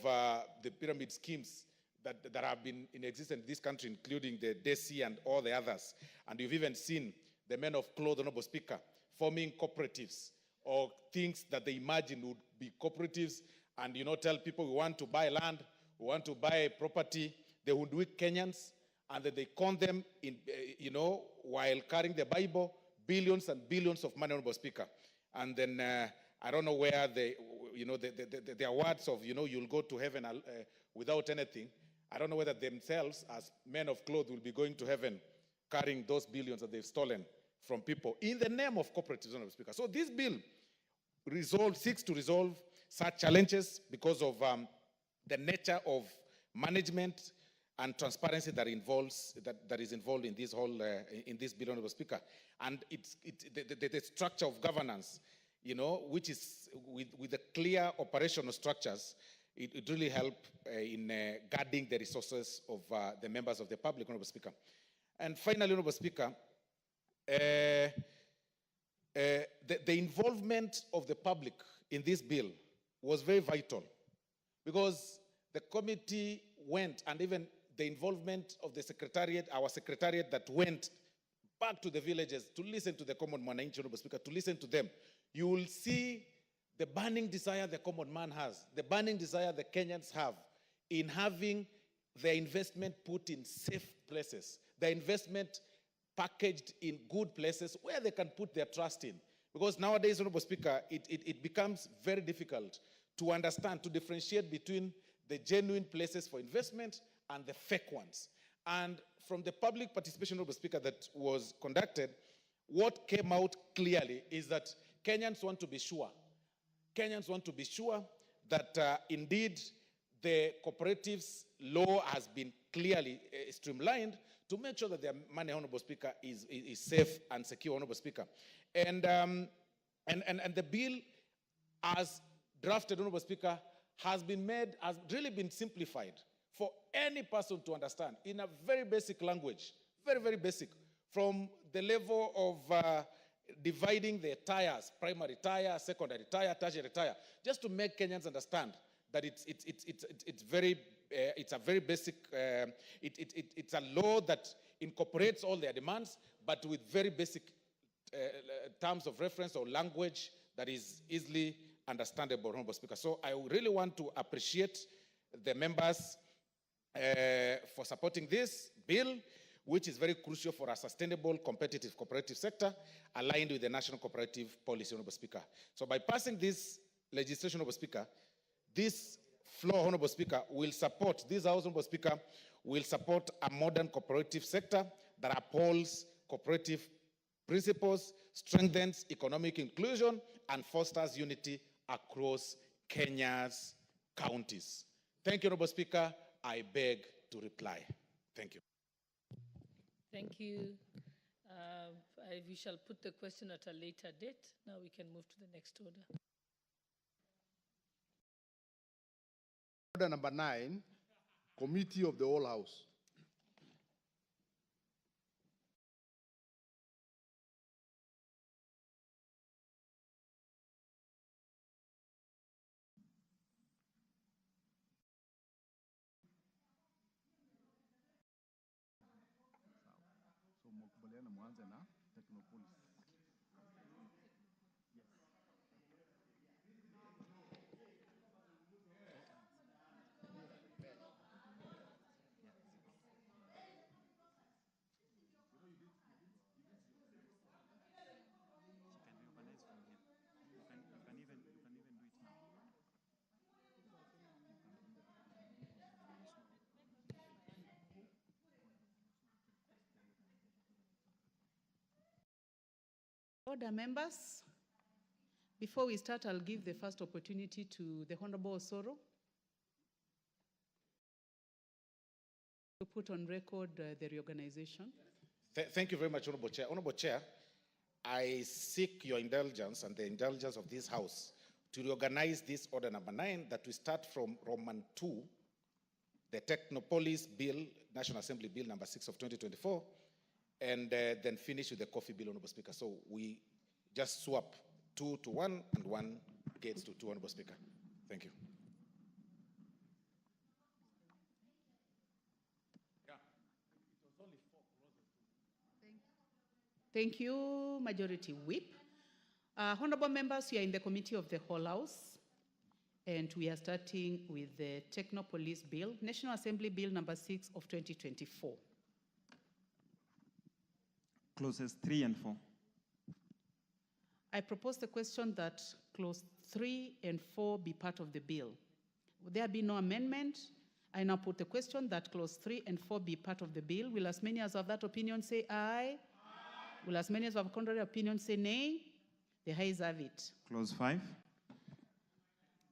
the pyramid schemes that have been in existence in this country, including the DESI and all the others. And you've even seen the men of cloth, Honorable Speaker, forming cooperatives or things that they imagine would be cooperatives, and tell people we want to buy land, we want to buy property. They would do it Kenyans, and then they con them in, while carrying the Bible, billions and billions of money, Honorable Speaker. And then I don't know where the words of, you'll go to heaven without anything. I don't know whether themselves, as men of cloth, will be going to heaven carrying those billions that they've stolen from people in the name of cooperatives, Honorable Speaker. So this bill seeks to resolve such challenges because of the nature of management and transparency that is involved in this whole in this bill, Honorable Speaker, and the structure of governance, which is with the clear operational structures. It really help in guarding the resources of the members of the public, Honorable Speaker. And finally, Honorable Speaker, the involvement of the public in this bill was very vital because the committee went, and even the involvement of the secretariat, our secretariat that went back to the villages to listen to the common man, Honorable Speaker, to listen to them. You will see the burning desire the common man has, the burning desire the Kenyans have in having their investment put in safe places, the investment packaged in good places where they can put their trust in. Because nowadays, Honorable Speaker, it becomes very difficult to understand, to differentiate between the genuine places for investment and the fake ones. And from the public participation, Honorable Speaker, that was conducted, what came out clearly is that Kenyans want to be sure. Kenyans want to be sure that indeed the cooperatives law has been clearly streamlined to make sure that their money, Honorable Speaker, is safe and secure, Honorable Speaker. And the bill, as drafted, Honorable Speaker, has really been simplified for any person to understand in a very basic language, very, very basic, from the level of dividing the tires, primary tire, secondary tire, tertiary tire, just to make Kenyans understand that it's a very basic, it's a law that incorporates all their demands, but with very basic terms of reference or language that is easily understandable, Honorable Speaker. So I really want to appreciate the members for supporting this bill, which is very crucial for a sustainable, competitive cooperative sector aligned with the national cooperative policy, Honorable Speaker. So by passing this legislation, Honorable Speaker, this floor, Honorable Speaker, will support, this House, Honorable Speaker, will support a modern cooperative sector that upholds cooperative principles, strengthens economic inclusion, and fosters unity across Kenya's counties. Thank you, Honorable Speaker. I beg to reply. Thank you.
Thank you. We shall put the question at a later date. Now we can move to the next order.
Order number 9, Committee of the Whole House.
So mkubaliana mwanze na Technopolis.
Order, members. Before we start, I'll give the first opportunity to the Honorable Osoro to put on record the reorganization.
Thank you very much, Honorable Chair. Honorable Chair, I seek your indulgence and the indulgence of this House to reorganize this order number 9, that we start from Roman 2, the Technopolis Bill, National Assembly Bill number 6 of 2024, and then finish with the coffee bill, Honorable Speaker. So we just swap 2 to 1 and 1 gets to 2, Honorable Speaker. Thank you.
Thank you, Majority Whip. Honorable members, we are in the Committee of the Whole House, and we are starting with the Technopolis Bill, National Assembly Bill number 6 of 2024.
clauses 3 and 4.
I propose the question that clause 3 and 4 be part of the bill. Would there be no amendment? I now put the question that clause 3 and 4 be part of the bill. Will as many as of that opinion say aye? Aye. Will as many as of contrary opinion say nay? The ayes have it.
Clause 5.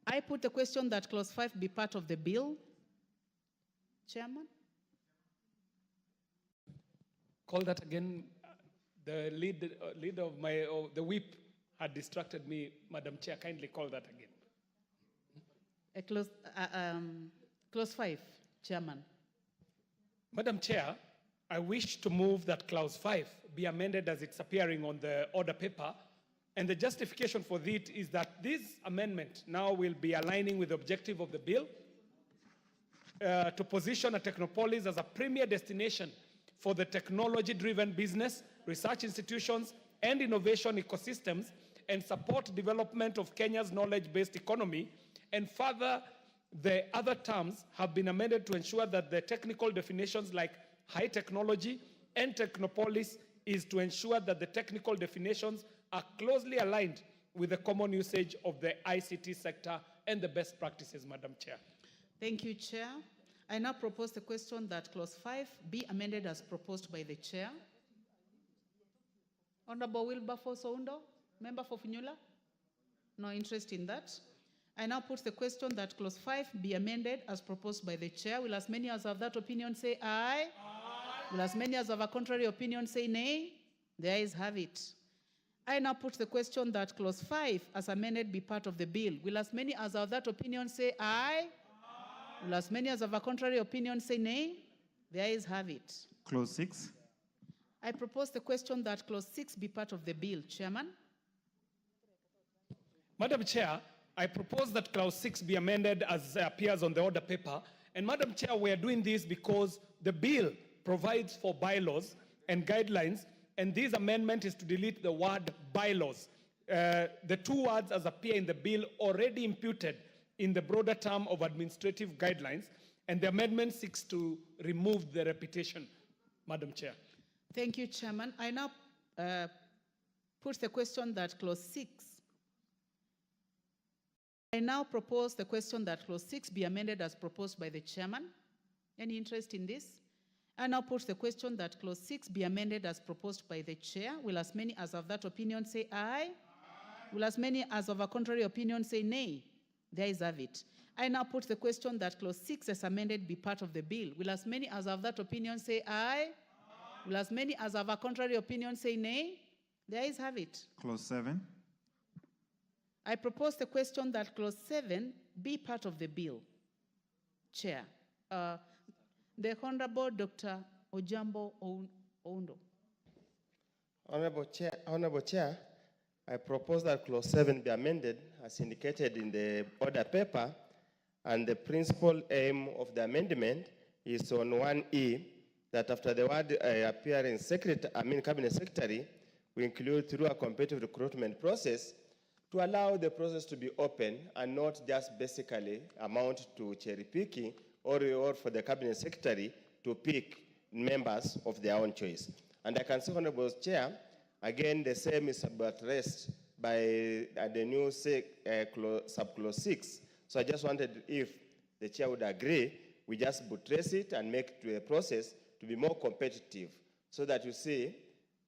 I put the question that clause 5 be part of the bill. Chairman?
Call that again. The leader of the whip had distracted me. Madam Chair, kindly call that again.
Clause 5, Chairman.
Madam Chair, I wish to move that clause 5 be amended as it's appearing on the order paper. And the justification for it is that this amendment now will be aligning with the objective of the bill to position a Technopolis as a premier destination for the technology-driven business, research institutions, and innovation ecosystems, and support development of Kenya's knowledge-based economy. And further, the other terms have been amended to ensure that the technical definitions like high technology and Technopolis is to ensure that the technical definitions are closely aligned with the common usage of the ICT sector and the best practices, Madam Chair.
Thank you, Chair. I now propose the question that clause 5 be amended as proposed by the Chair. Honorable Wilberforce Oundo, member for Funyula? No interest in that. I now put the question that clause 5 be amended as proposed by the Chair. Will as many as of that opinion say aye? Aye. Will as many as of a contrary opinion say nay? The ayes have it. I now put the question that clause 5 as amended be part of the bill. Will as many as of that opinion say aye? Aye. Will as many as of a contrary opinion say nay? The ayes have it.
Clause 6.
I propose the question that clause 6 be part of the bill. Chairman?
Madam Chair, I propose that clause 6 be amended as appears on the order paper. And Madam Chair, we are doing this because the bill provides for bylaws and guidelines, and this amendment is to delete the word bylaws. The two words as appear in the bill already imputed in the broader term of administrative guidelines, and the amendment seeks to remove the repetition, Madam Chair.
Thank you, Chairman. I now put the question that clause 6. I now propose the question that clause 6 be amended as proposed by the Chairman. Any interest in this? I now put the question that clause 6 be amended as proposed by the Chair. Will as many as of that opinion say aye? Aye. Will as many as of a contrary opinion say nay? The ayes have it. I now put the question that clause 6 as amended be part of the bill. Will as many as of that opinion say aye? Aye. Will as many as of a contrary opinion say nay? The ayes have it.
Clause 7.
I propose the question that clause 7 be part of the bill. Chair. The Honorable Dr. Ojambo Oundo.
Honorable Chair, I propose that clause 7 be amended as indicated in the order paper, and the principal aim of the amendment is on 1E, that after the word appearing cabinet secretary, we include through a competitive recruitment process to allow the process to be open and not just basically amount to cherry picking or for the cabinet secretary to pick members of their own choice. And I can say, Honorable Chair, again, the same is addressed by the new subclause 6. So I just wondered if the Chair would agree, we just buttress it and make it a process to be more competitive, so that you see,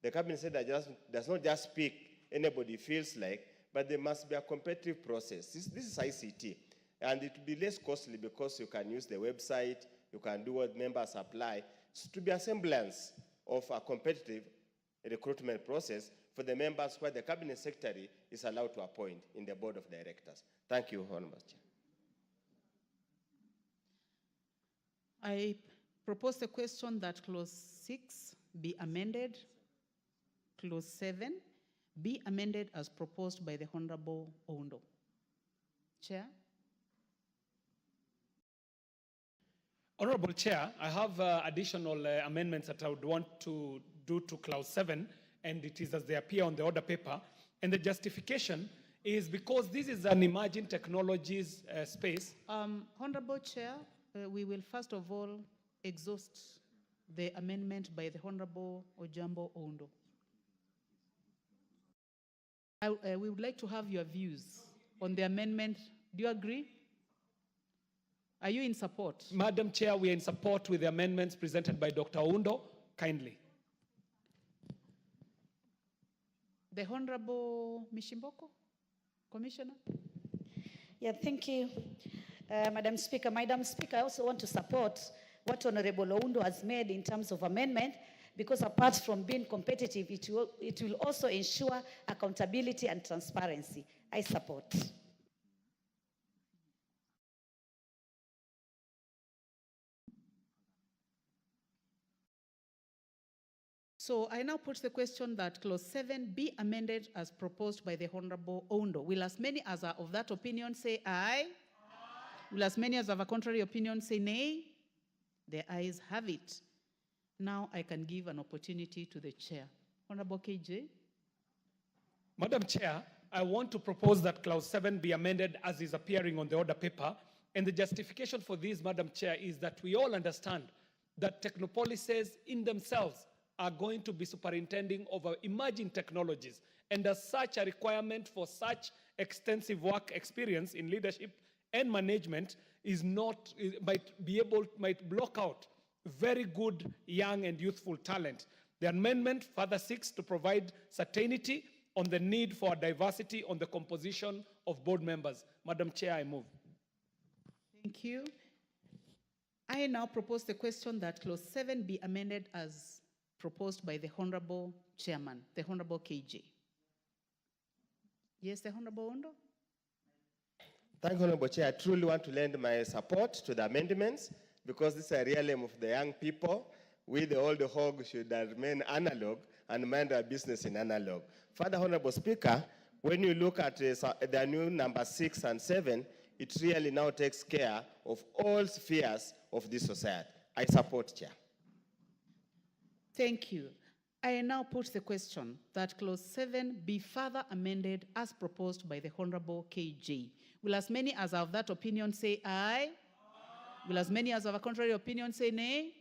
the cabinet secretary does not just pick anybody feels like, but there must be a competitive process. This is ICT, and it will be less costly because you can use the website, you can do what members apply. So to be a semblance of a competitive recruitment process for the members where the cabinet secretary is allowed to appoint in the board of directors. Thank you, Honorable Chair.
I propose the question that clause 6 be amended, clause 7 be amended as proposed by the Honorable Oundo. Chair.
Honorable Chair, I have additional amendments that I would want to do to clause 7, and it is as they appear on the order paper. And the justification is because this is an emerging technologies space.
Honorable Chair, we will first of all exhaust the amendment by the Honorable Ojambo Oundo. We would like to have your views on the amendment. Do you agree? Are you in support?
Madam Chair, we are in support with the amendments presented by Dr. Oundo. Kindly.
The Honorable Mishimboko, Commissioner.
Yeah, thank you, Madam Speaker. Madam Speaker, I also want to support what Honorable Oundo has made in terms of amendment, because apart from being competitive, it will also ensure accountability and transparency. I support.
So I now put the question that clause 7 be amended as proposed by the Honorable Oundo. Will as many as are of that opinion say aye? Aye. Will as many as have a contrary opinion say nay? The ayes have it. Now I can give an opportunity to the chair. Honorable KJ.
Madam Chair, I want to propose that clause 7 be amended as is appearing on the order paper. And the justification for this, Madam Chair, is that we all understand that Technopolises in themselves are going to be superintending over emerging technologies. And as such, a requirement for such extensive work experience in leadership and management might block out very good young and youthful talent. The amendment further seeks to provide certainty on the need for diversity on the composition of board members. Madam Chair, I move.
Thank you. I now propose the question that clause 7 be amended as proposed by the Honorable Chairman, the Honorable KJ. Yes, the Honorable Oundo.
Thank you, Honorable Chair. I truly want to lend my support to the amendments because this is a realm of the young people. We, the old hog, should remain analog and mind our business in analog. Further, Honorable Speaker, when you look at the new number 6 and 7, it really now takes care of all spheres of this society. I support, Chair.
Thank you. I now put the question that clause 7 be further amended as proposed by the Honorable KJ. Will as many as have that opinion say aye? Aye. Will as many as have a contrary opinion say nay?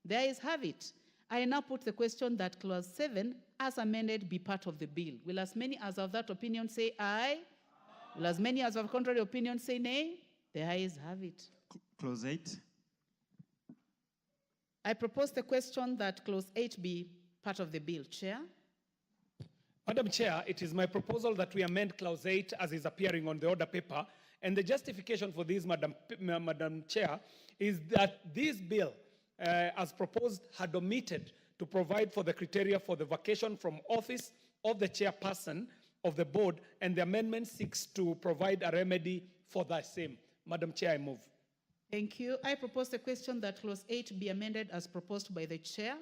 The ayes have it. I now put the question that clause 7 as amended be part of the bill. Will as many as have that opinion say aye? Aye. Will as many as have a contrary opinion say nay? The ayes have it.
Clause 8.
I propose the question that clause 8 be part of the bill. Chair?
Madam Chair, it is my proposal that we amend clause 8 as is appearing on the order paper. And the justification for this, Madam Chair, is that this bill, as proposed, had omitted to provide for the criteria for the vacation from office of the chairperson of the board, and the amendment seeks to provide a remedy for the same. Madam Chair, I move.
Thank you. I propose the question that clause 8 be amended as proposed by the chair.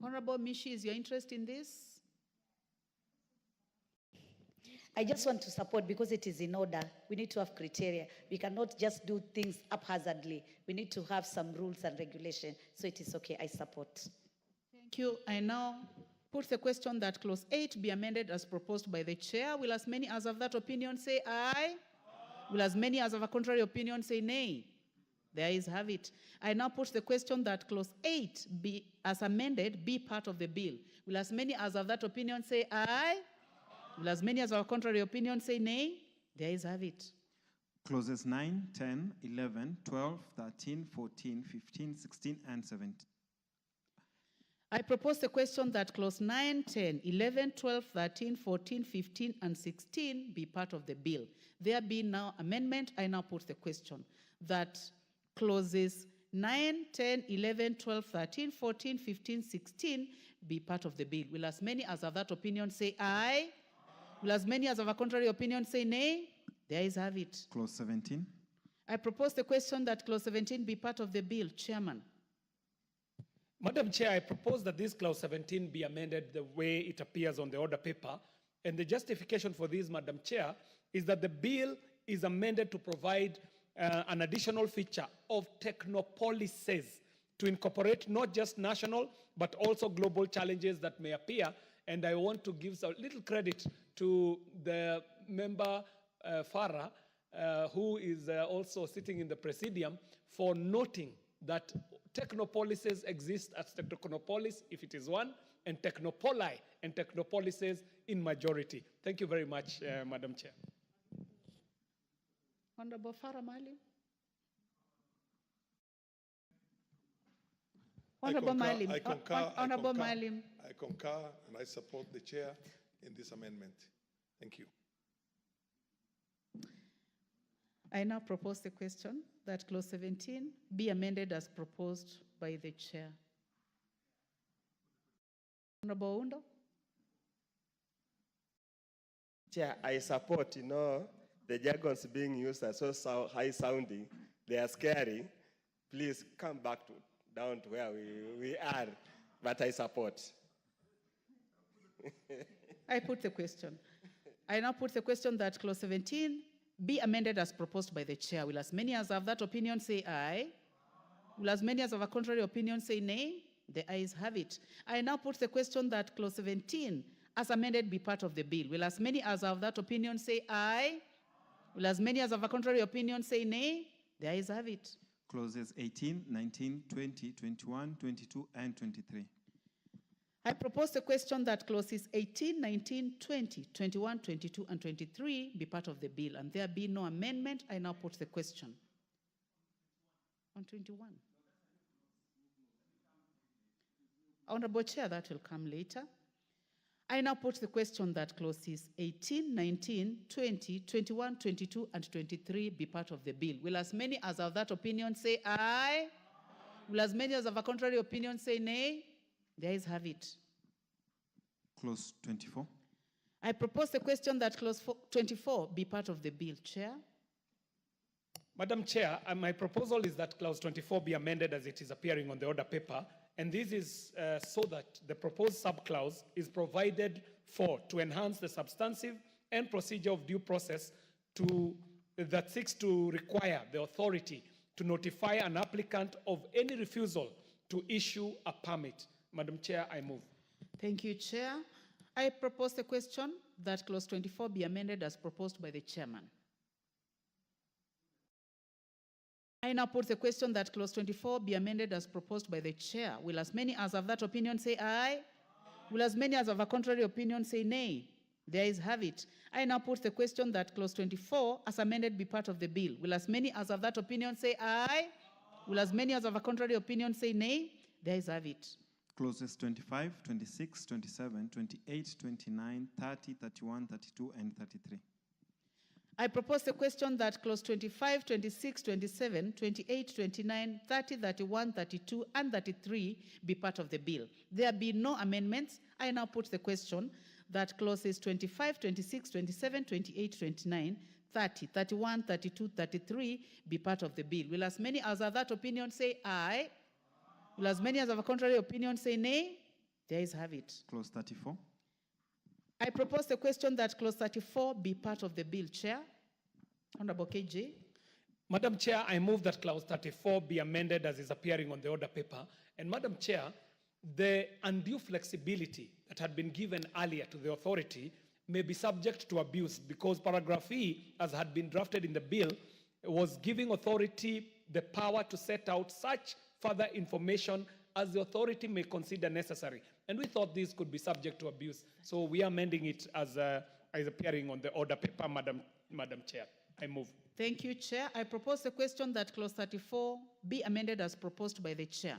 Honorable Mishi, is your interest in this?
I just want to support because it is in order. We need to have criteria. We cannot just do things haphazardly. We need to have some rules and regulation. So it is okay. I support.
Thank you. I now put the question that clause 8 be amended as proposed by the chair. Will as many as have that opinion say aye? Will as many as have a contrary opinion say nay? The ayes have it. I now put the question that clause 8 be, as amended, be part of the bill. Will as many as have that opinion say aye? Will as many as have a contrary opinion say nay? The ayes have it.
Clauses 9, 10, 11, 12, 13, 14, 15, 16, and 17.
I propose the question that clause 9, 10, 11, 12, 13, 14, 15, and 16 be part of the bill. There being now amendment, I now put the question that clauses 9, 10, 11, 12, 13, 14, 15, 16 be part of the bill. Will as many as have that opinion say aye? Will as many as have a contrary opinion say nay? The ayes have it.
Clause 17.
I propose the question that clause 17 be part of the bill. Chairman.
Madam Chair, I propose that this clause 17 be amended the way it appears on the order paper. And the justification for this, Madam Chair, is that the bill is amended to provide an additional feature of technopolises to incorporate not just national, but also global challenges that may appear. And I want to give a little credit to the member, Farah, who is also sitting in the presidium, for noting that Technopolises exist as Technopolis, if it is one, and Technopoli and Technopolises in majority. Thank you very much, Madam Chair.
Honorable Farah Maalim. Honorable Maalim. Honorable Maalim.
I concur and I support the chair in this amendment. Thank you.
I now propose the question that clause 17 be amended as proposed by the chair. Honorable Undo.
Chair, I support, the jargons being used are so high sounding, they are scary. Please come back down to where we are, but I support.
I put the question. I now put the question that clause 17 be amended as proposed by the chair. Will as many as have that opinion say aye? Will as many as have a contrary opinion say nay? The ayes have it. I now put the question that clause 17 as amended be part of the bill. Will as many as have that opinion say aye? Will as many as have a contrary opinion say nay? The ayes have it.
Clauses 18, 19, 20, 21, 22, and 23.
I propose the question that clauses 18, 19, 20, 21, 22, and 23 be part of the bill, and there be no amendment. I now put the question. On 21. Honorable Chair, that will come later. I now put the question that clauses 18, 19, 20, 21, 22, and 23 be part of the bill. Will as many as have that opinion say aye? Will as many as have a contrary opinion say nay? The ayes have it.
Clause 24.
I propose the question that clause 24 be part of the bill. Chair?
Madam Chair, my proposal is that clause 24 be amended as it is appearing on the order paper. And this is so that the proposed subclause is provided for to enhance the substantive and procedure of due process that seeks to require the authority to notify an applicant of any refusal to issue a permit. Madam Chair, I move.
Thank you, Chair. I propose the question that clause 24 be amended as proposed by the chairman. I now put the question that clause 24 be amended as proposed by the chair. Will as many as have that opinion say aye? Will as many as have a contrary opinion say nay? The ayes have it. I now put the question that clause 24 as amended be part of the bill. Will as many as have that opinion say aye? Will as many as have a contrary opinion say nay? The ayes have it.
Clauses 25, 26, 27, 28, 29, 30, 31, 32, and 33.
I propose the question that clause 25, 26, 27, 28, 29, 30, 31, 32, and 33 be part of the bill. There be no amendments. I now put the question that clauses 25, 26, 27, 28, 29, 30, 31, 32, 33 be part of the bill. Will as many as have that opinion say aye? Will as many as have a contrary opinion say nay? The ayes have it.
Clause 34.
I propose the question that clause 34 be part of the bill. Chair? Honorable KJ.
Madam Chair, I move that clause 34 be amended as is appearing on the order paper. And Madam Chair, the undue flexibility that had been given earlier to the authority may be subject to abuse because paragraph E, as had been drafted in the bill, was giving authority the power to set out such further information as the authority may consider necessary. And we thought this could be subject to abuse. So we are amending it as appearing on the order paper, Madam Chair. I move.
Thank you, Chair. I propose the question that clause 34 be amended as proposed by the chair.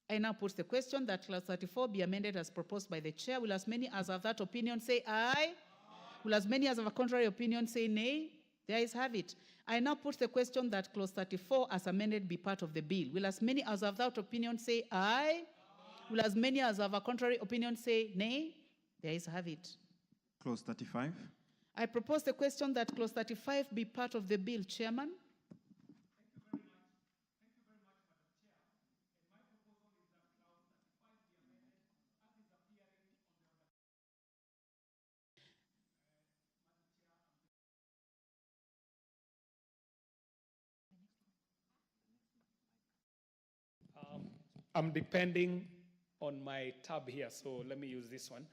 I now put the question that clause 34 be amended as proposed by the chair. Will as many as have that opinion say aye? Will as many as have a contrary opinion say nay? The ayes have it. I now put the question that clause 34 as amended be part of the bill. Will as many as have that opinion say aye? Will as many as have a contrary opinion say nay? The ayes have it.
Clause 35.
I propose the question that clause 35 be part of the bill. Chairman?
I'm depending on my tab here, so let me use this one.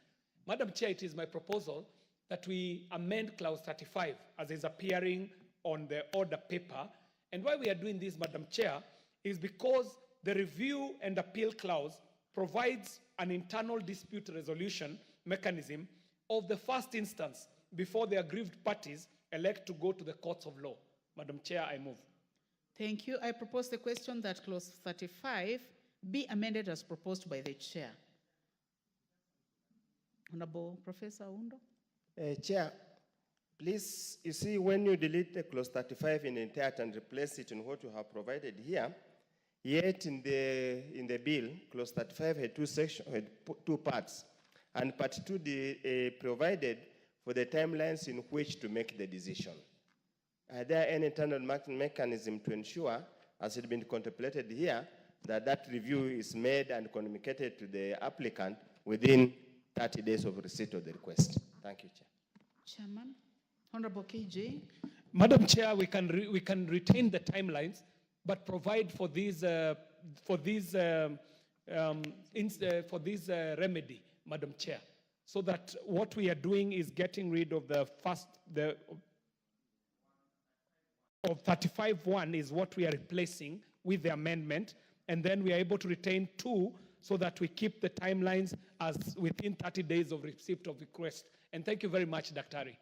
Madam Chair, it is my proposal that we amend clause 35 as is appearing on the order paper. And why we are doing this, Madam Chair, is because the review and appeal clause provides an internal dispute resolution mechanism of the first instance before the aggrieved parties elect to go to the courts of law. Madam Chair, I move.
Thank you. I propose the question that clause 35 be amended as proposed by the chair. Honorable Professor Undo.
Chair, please, you see, when you delete the clause 35 in entirety and replace it in what you have provided here, yet in the bill, clause 35 had two parts, and part 2 provided for the timelines in which to make the decision. Are there any internal mechanism to ensure, as it has been contemplated here, that that review is made and communicated to the applicant within 30 days of receipt of the request? Thank you, Chair.
Chairman. Honorable KJ.
Madam Chair, we can retain the timelines, but provide for these remedy, Madam Chair, so that what we are doing is getting rid of of 35.1 is what we are replacing with the amendment, and then we are able to retain 2 so that we keep the timelines as within 30 days of receipt of request. And thank you very much, Daktari.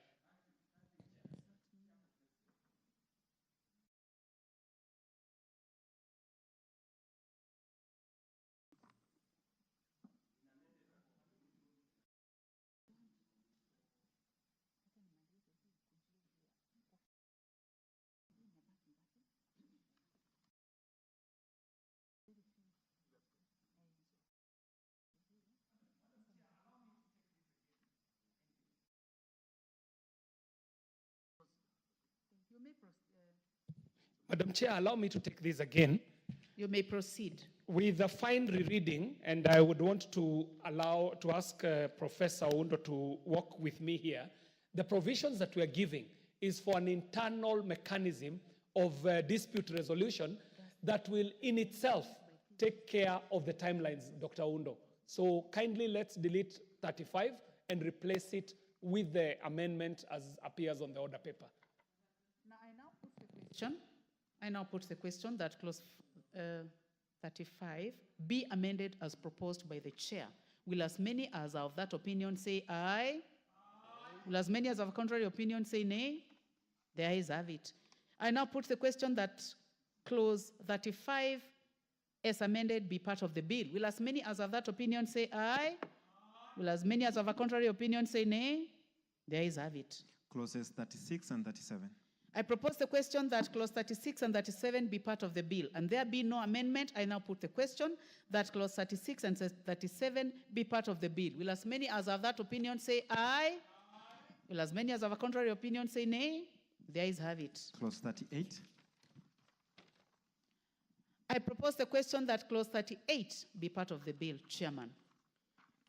Madam Chair, allow me to take this again.
You may proceed.
With a fine rereading, and I would want to ask Professor Undo to work with me here. The provisions that we are giving is for an internal mechanism of dispute resolution that will in itself take care of the timelines, Dr. Undo. So kindly let's delete 35 and replace it with the amendment as appears on the order paper.
Now I now put the question that clause 35 be amended as proposed by the chair. Will as many as are of that opinion say aye? Aye. Will as many as have a contrary opinion say nay? The ayes have it. I now put the question that clause 35 as amended be part of the bill. Will as many as have that opinion say aye? Aye. Will as many as have a contrary opinion say nay? The ayes have it.
Clauses 36 and 37.
I propose the question that clause 36 and 37 be part of the bill, and there be no amendment. I now put the question that clause 36 and 37 be part of the bill. Will as many as have that opinion say aye? Aye. Will as many as have a contrary opinion say nay? The ayes have it.
Clause 38.
I propose the question that clause 38 be part of the bill. Chairman.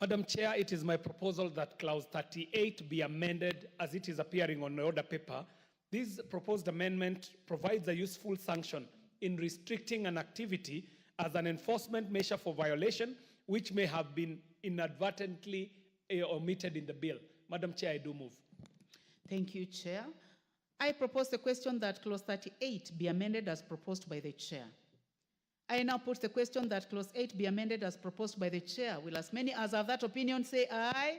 Madam Chair, it is my proposal that clause 38 be amended as it is appearing on the order paper. This proposed amendment provides a useful sanction in restricting an activity as an enforcement measure for violation, which may have been inadvertently omitted in the bill. Madam Chair, I do move.
Thank you, Chair. I propose the question that clause 38 be amended as proposed by the chair. I now put the question that clause 8 be amended as proposed by the chair. Will as many as have that opinion say aye? Aye.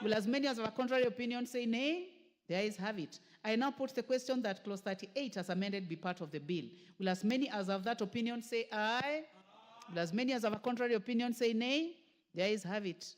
Will as many as have a contrary opinion say nay? The ayes have it. I now put the question that clause 38 as amended be part of the bill. Will as many as have that opinion say aye? Aye. Will as many as have a contrary opinion say nay? The ayes have it.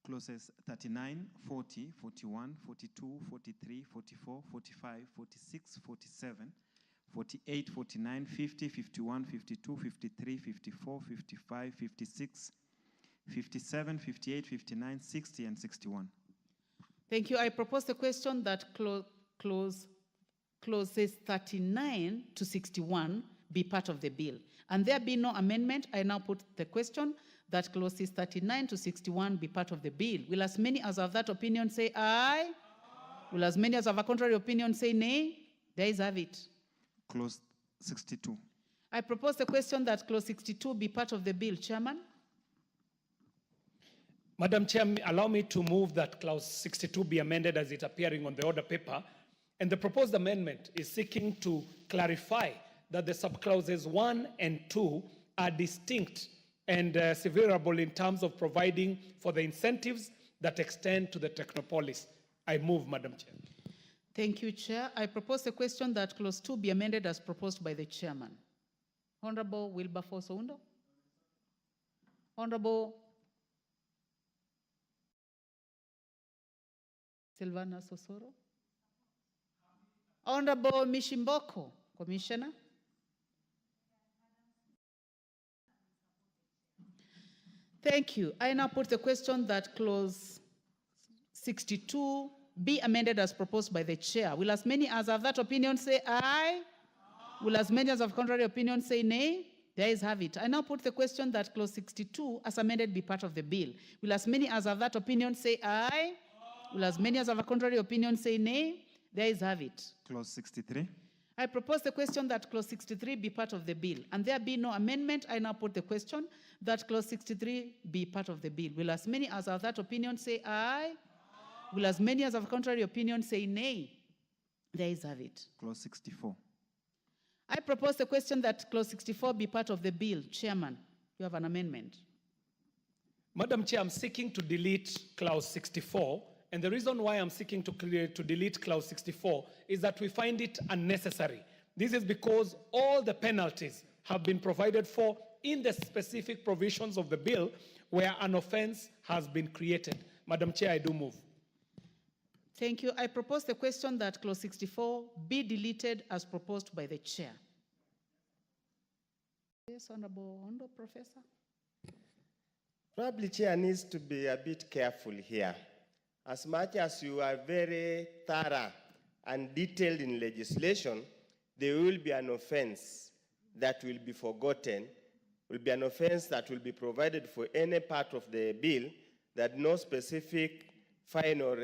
Clauses 39, 40, 41, 42, 43, 44, 45, 46, 47, 48, 49, 50, 51, 52, 53, 54, 55, 56, 57, 58, 59, 60, and 61.
Thank you. I propose the question that clauses 39 to 61 be part of the bill. And there be no amendment, I now put the question that clauses 39 to 61 be part of the bill. Will as many as have that opinion say aye? Aye. Will as many as have a contrary opinion say nay? The ayes have it.
Clause 62.
I propose the question that clause 62 be part of the bill. Chairman.
Madam Chair, allow me to move that clause 62 be amended as it appearing on the order paper. And the proposed amendment is seeking to clarify that the subclauses 1 and 2 are distinct and severable in terms of providing for the incentives that extend to the Technopolis. I move, Madam Chair.
Thank you, Chair. I propose the question that clause 2 be amended as proposed by the chairman. Honorable Wilberforce Oundo. Honorable Silvana Sosoro. Honorable Mishimboko, Commissioner. Thank you. I now put the question that clause 62 be amended as proposed by the chair. Will as many as have that opinion say aye? Will as many as have contrary opinion say nay? There is have it. I now put the question that clause 62 as amended be part of the bill. Will as many as have that opinion say aye? Will as many as have a contrary opinion say nay? There is have it.
Clause 63.
I propose the question that clause 63 be part of the bill, and there be no amendment. I now put the question that clause 63 be part of the bill. Will as many as have that opinion say aye? Will as many as have a contrary opinion say nay? There is have it.
Clause 64.
I propose the question that clause 64 be part of the bill. Chairman, you have an amendment.
Madam Chair, I'm seeking to delete clause 64. And the reason why I'm seeking to delete clause 64 is that we find it unnecessary. This is because all the penalties have been provided for in the specific provisions of the bill where an offense has been created. Madam Chair, I do move.
Thank you. I propose the question that clause 64 be deleted as proposed by the chair. Yes, Honorable Hondo, Professor.
Probably Chair needs to be a bit careful here. As much as you are very thorough and detailed in legislation, there will be an offense that will be forgotten, will be an offense that will be provided for any part of the bill that no specific fine or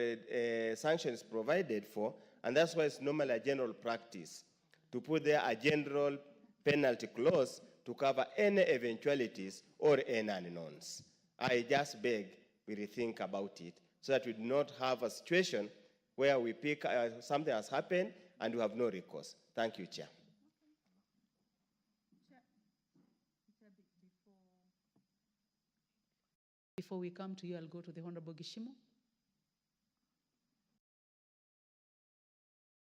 sanction is provided for, and that's why it's normally a general practice to put there a general penalty clause to cover any eventualities or any unknowns. I just beg we rethink about it, so that we do not have a situation where we pick something has happened and we have no recourse. Thank you, Chair.
Before we come to you, I'll go to the Honorable Gishimo.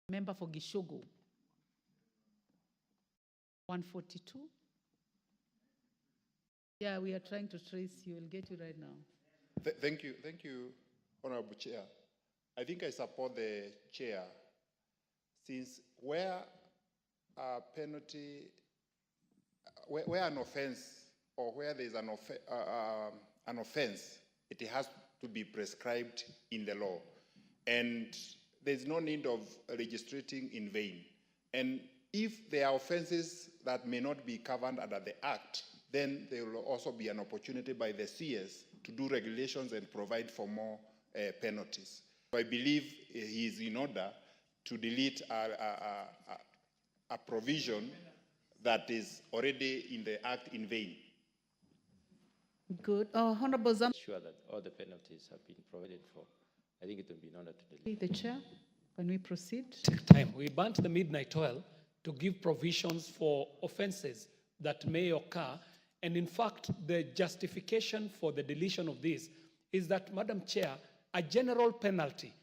Member for Gishogo. 142. Yeah, we are trying to trace you. We'll get you right now.
Thank you, Honorable Chair. I think I support the chair, since where a penalty, where an offense or where there is an offense, it has to be prescribed in the law, and there's no need of registering in vain. And if there are offenses that may not be covered under the Act, then there will also be an opportunity by the CS to do regulations and provide for more penalties. So I believe he is in order to delete a provision that is already in the Act in vain.
Good. Honorable Zam.
Sure that all the penalties have been provided for. I think it will be in order to delete.
The chair, can we proceed?
Take time. We burnt the midnight oil to give provisions for offenses that may occur. And in fact, the justification for the deletion of this is that, Madam Chair, a general penalty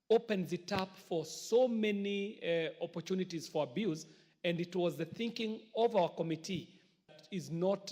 opens it up for so many opportunities for abuse, and it was the thinking of our committee that is not